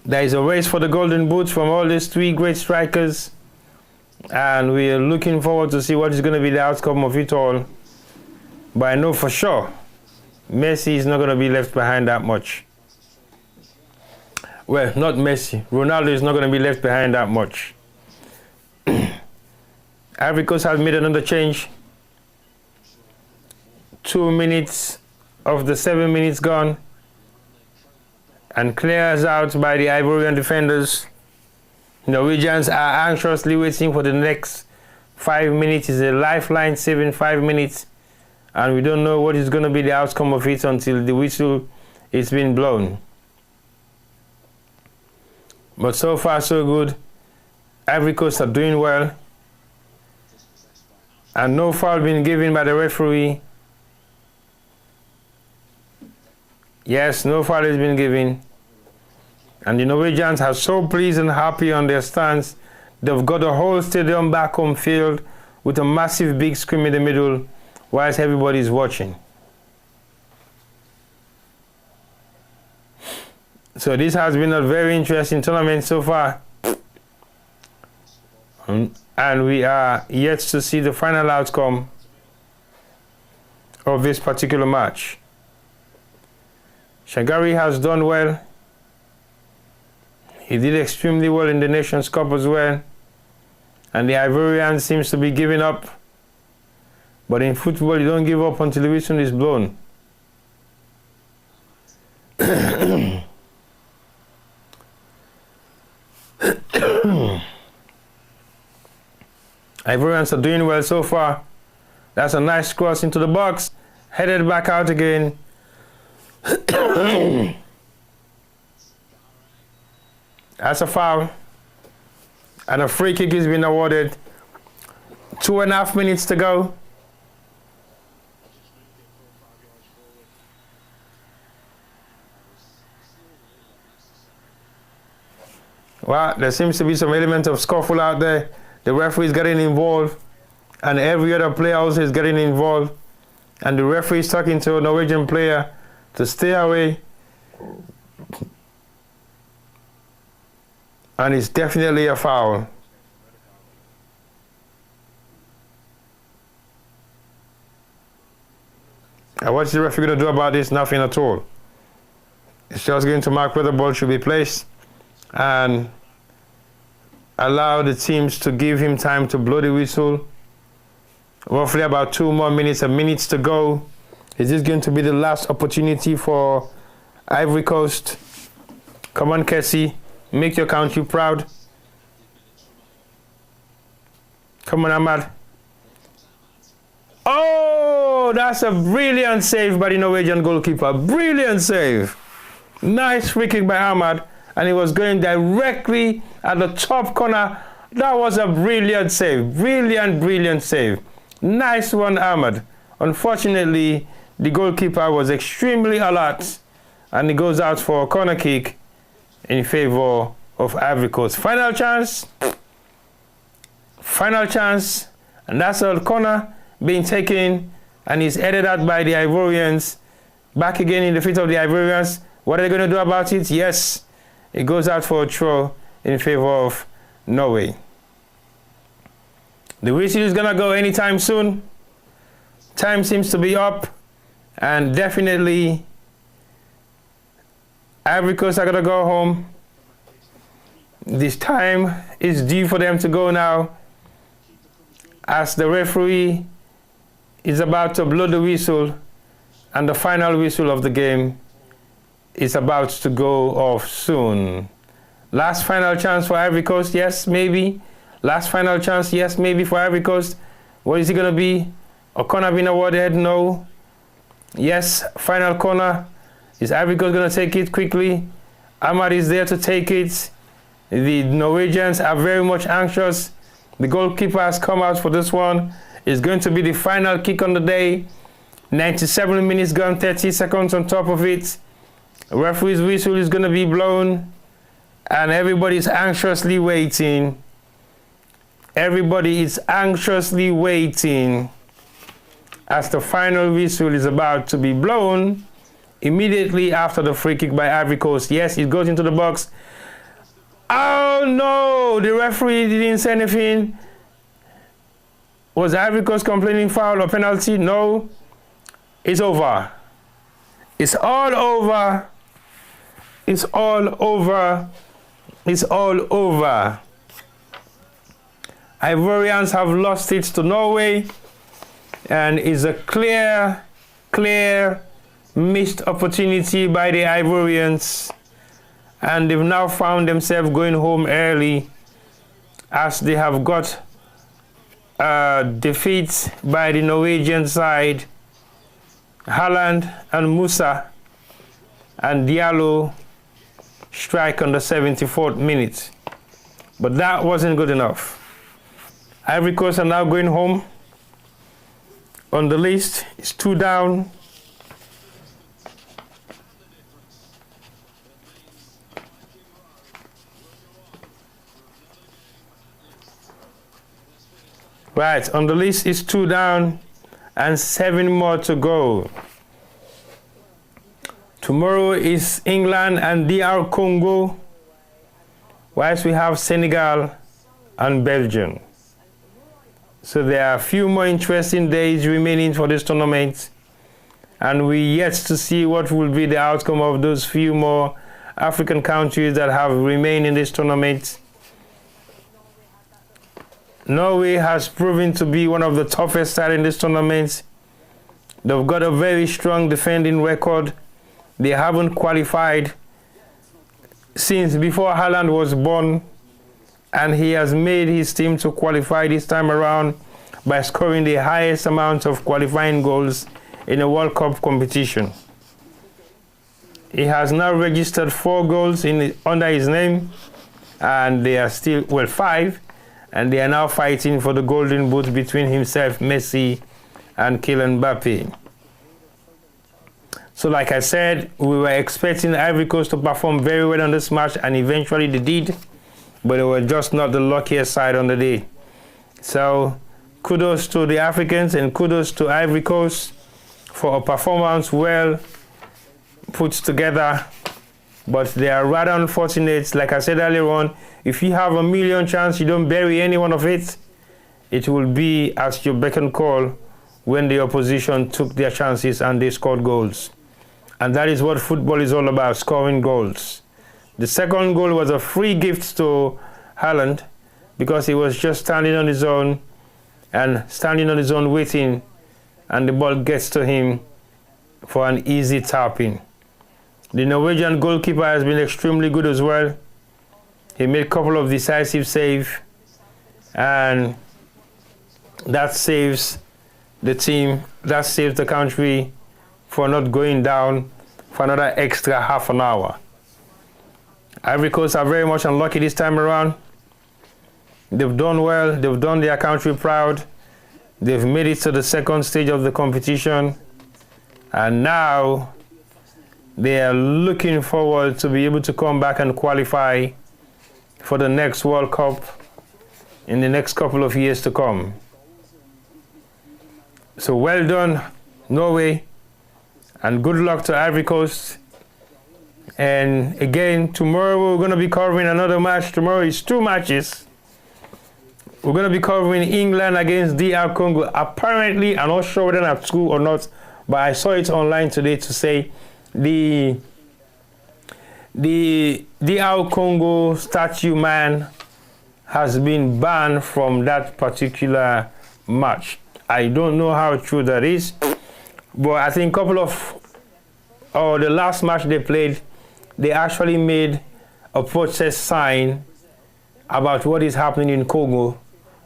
There is a race for the golden boots from all these three great strikers, and we are looking forward to see what is going to be the outcome of it all. But I know for sure Messi is not going to be left behind that much. Well, not Messi. Ronaldo is not going to be left behind that much. Ivory Coast has made another change. 2 minutes of the 7 minutes gone. And clears out by the Ivorian defenders. Norwegians are anxiously waiting for the next 5 minutes. It's a lifeline saving 5 minutes. And we don't know what is going to be the outcome of it until the whistle is being blown. But so far, so good. Ivory Coast are doing well. And no foul being given by the referee. Yes, no foul has been given. And the Norwegians are so pleased and happy on their stands. They've got the whole stadium back home field with a massive big screen in the middle whilst everybody is watching. So this has been a very interesting tournament so far. And we are yet to see the final outcome of this particular match. Shagari has done well. He did extremely well in the Nations Cup as well. And the Ivorian seems to be giving up. But in football, you don't give up until the whistle is blown. Ivorians are doing well so far. That's a nice cross into the box. Headed back out again. That's a foul. And a free kick is being awarded. 2.5 minutes to go. Well, there seems to be some element of scuffle out there. The referee is getting involved, and every other player also is getting involved. And the referee is talking to a Norwegian player to stay away. And it's definitely a foul. And what's the referee going to do about this? Nothing at all. It's just going to mark where the ball should be placed and allow the teams to give him time to blow the whistle. Roughly about 2 more minutes, a minute to go. Is this going to be the last opportunity for Ivory Coast? Come on, Kessie. Make your country proud. Come on, Ahmad. Oh, that's a brilliant save by the Norwegian goalkeeper. Brilliant save. Nice free kick by Ahmad. And he was going directly at the top corner. That was a brilliant save. Brilliant, brilliant save. Nice one, Ahmad. Unfortunately, the goalkeeper was extremely alert. And he goes out for a corner kick in favor of Ivory Coast. Final chance. Final chance. And that's a corner being taken. And he's headed out by the Ivorians. Back again in the feet of the Ivorians. What are they going to do about it? Yes. It goes out for a throw in favor of Norway. The whistle is going to go anytime soon. Time seems to be up. And definitely Ivory Coast are going to go home. This time is due for them to go now, as the referee is about to blow the whistle and the final whistle of the game is about to go off soon. Last final chance for Ivory Coast, yes, maybe. Last final chance, yes, maybe for Ivory Coast. What is it going to be? A corner being awarded? No. Yes, final corner. Is Ivory Coast going to take it quickly? Ahmad is there to take it. The Norwegians are very much anxious. The goalkeeper has come out for this one. It's going to be the final kick on the day. 97 minutes gone, 30 seconds on top of it. Referee's whistle is going to be blown. And everybody's anxiously waiting. Everybody is anxiously waiting as the final whistle is about to be blown immediately after the free kick by Ivory Coast. Yes, it goes into the box. Oh no, the referee didn't say anything. Was Ivory Coast complaining foul or penalty? No. It's over. It's all over. It's all over. It's all over. Ivorians have lost it to Norway, and it's a clear missed opportunity by the Ivorians, and they've now found themselves going home early as they have got defeat by the Norwegian side. Haaland and Musa and Diallo strike on the 74th minute. But that wasn't good enough. Ivory Coast are now going home. On the list, it's 2 down. Right, on the list is 2 down and 7 more to go. Tomorrow is England and DR Congo, whilst we have Senegal and Belgium. So there are a few more interesting days remaining for this tournament, and we yet to see what will be the outcome of those few more African countries that have remained in this tournament. Norway has proven to be one of the toughest sides in this tournament. They've got a very strong defending record. They haven't qualified since before Haaland was born, and he has made his team to qualify this time around by scoring the highest amount of qualifying goals in a World Cup competition. He has now registered 4 goals under his name, and they are still, well, 5. And they are now fighting for the golden boot between himself, Messi, and Kylian Mbappe. So like I said, we were expecting Ivory Coast to perform very well on this match, and eventually they did, but they were just not the luckiest side on the day. So kudos to the Africans and kudos to Ivory Coast for a performance well put together. But they are rather unfortunate. Like I said earlier on, if you have a million chance, you don't bury any one of it, it will be at your beck and call when the opposition took their chances and they scored goals. And that is what football is all about, scoring goals. The second goal was a free gift to Haaland because he was just standing on his own waiting, and the ball gets to him for an easy tapping. The Norwegian goalkeeper has been extremely good as well. He made a couple of decisive saves, and that saves the team, that saves the country for not going down for another extra half an hour. Ivory Coast are very much unlucky this time around. They've done well, they've done their country proud. They've made it to the second stage of the competition, and now they are looking forward to be able to come back and qualify for the next World Cup in the next couple of years to come. So well done, Norway, and good luck to Ivory Coast. And again, tomorrow we're going to be covering another match. Tomorrow is 2 matches. We're going to be covering England against DR Congo. Apparently, I'm not sure whether that's true or not, but I saw it online today to say the DR Congo statue man has been banned from that particular match. I don't know how true that is, but I think the last match they played, they actually made a protest sign about what is happening in Congo,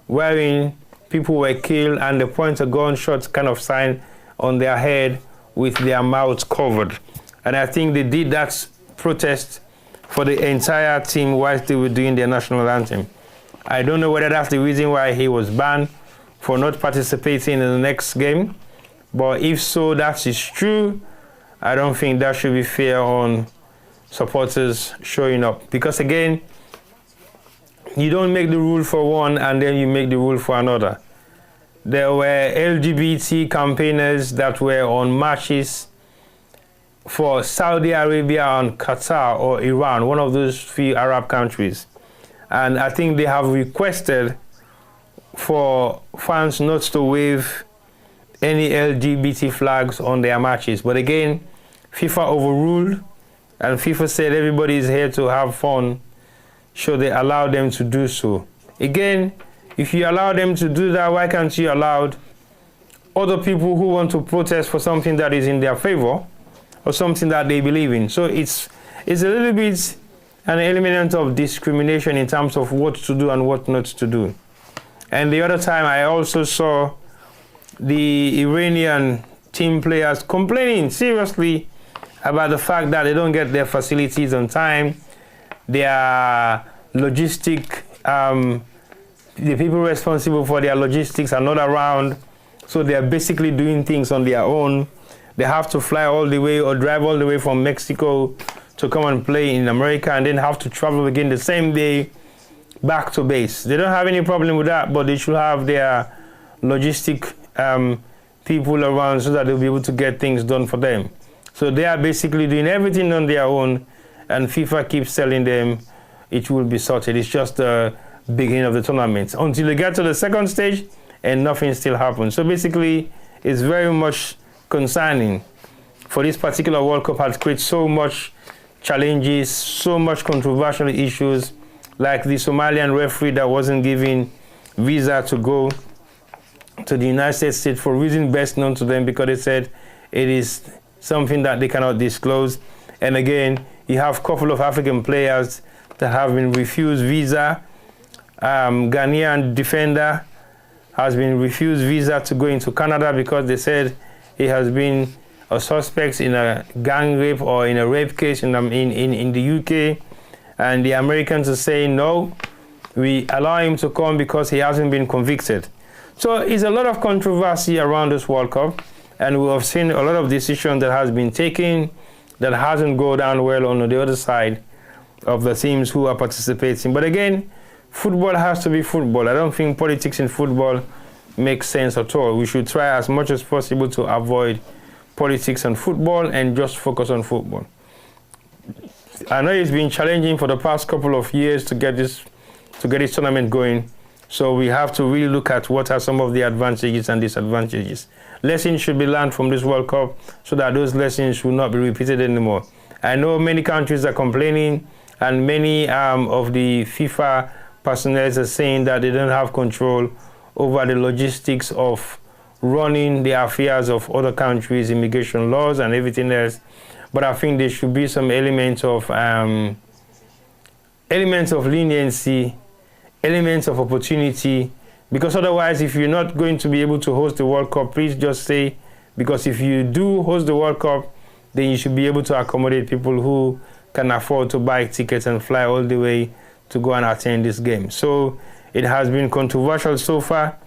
wherein people were killed and they point a gunshot kind of sign on their head with their mouths covered. And I think they did that protest for the entire team whilst they were doing their national anthem. I don't know whether that's the reason why he was banned for not participating in the next game, but if so, that is true. I don't think that should be fair on supporters showing up, because again, you don't make the rule for one and then you make the rule for another. There were LGBT campaigners that were on marches for Saudi Arabia and Qatar or Iran, one of those few Arab countries. And I think they have requested for fans not to wave any LGBT flags on their matches. But again, FIFA overruled, and FIFA said everybody is here to have fun, so they allowed them to do so. Again, if you allow them to do that, why can't you allow other people who want to protest for something that is in their favor or something that they believe in? So it's a little bit an element of discrimination in terms of what to do and what not to do. And the other time I also saw the Iranian team players complaining seriously about the fact that they don't get their facilities on time. Their logistic, the people responsible for their logistics are not around, so they are basically doing things on their own. They have to fly all the way or drive all the way from Mexico to come and play in America, and then have to travel again the same day back to base. They don't have any problem with that, but they should have their logistic people around so that they'll be able to get things done for them. So they are basically doing everything on their own, and FIFA keeps telling them it will be sorted. It's just the beginning of the tournament until they get to the second stage and nothing still happens. So basically, it's very much concerning for this particular World Cup. Has created so much challenges, so much controversial issues, like the Somalian referee that wasn't given visa to go to the United States for reason best known to them, because they said it is something that they cannot disclose. And again, you have a couple of African players that have been refused visa. Ghanaian defender has been refused visa to go into Canada because they said he has been a suspect in a gang rape or in a rape case in the UK. And the Americans are saying, no, we allow him to come because he hasn't been convicted. So it's a lot of controversy around this World Cup, and we have seen a lot of decisions that has been taken that hasn't gone down well on the other side of the teams who are participating. But again, football has to be football. I don't think politics in football makes sense at all. We should try as much as possible to avoid politics and football and just focus on football. I know it's been challenging for the past couple of years to get this tournament going. So we have to really look at what are some of the advantages and disadvantages. Lessons should be learned from this World Cup so that those lessons will not be repeated anymore. I know many countries are complaining, and many of the FIFA personnel are saying that they don't have control over the logistics of running the affairs of other countries, immigration laws and everything else. But I think there should be some elements of leniency, elements of opportunity, because otherwise, if you're not going to be able to host the World Cup, please just say, because if you do host the World Cup, then you should be able to accommodate people who can afford to buy tickets and fly all the way to go and attend this game. So it has been controversial so far.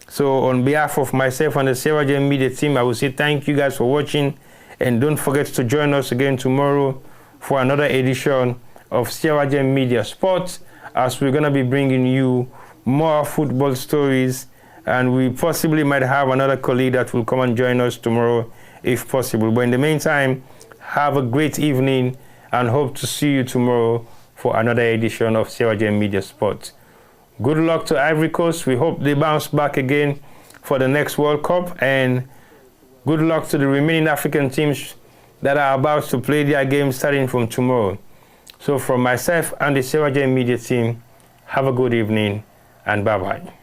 So on behalf of myself and the Sierra Gem Media team, I will say thank you guys for watching, and don't forget to join us again tomorrow for another edition of Sierra Gem Media Sports, as we're going to be bringing you more football stories, and we possibly might have another colleague that will come and join us tomorrow if possible. But in the meantime, have a great evening and hope to see you tomorrow for another edition of Sierra Gem Media Sports. Good luck to Ivory Coast. We hope they bounce back again for the next World Cup, and good luck to the remaining African teams that are about to play their game starting from tomorrow. So from myself and the Sierra Gem Media team, have a good evening and bye-bye.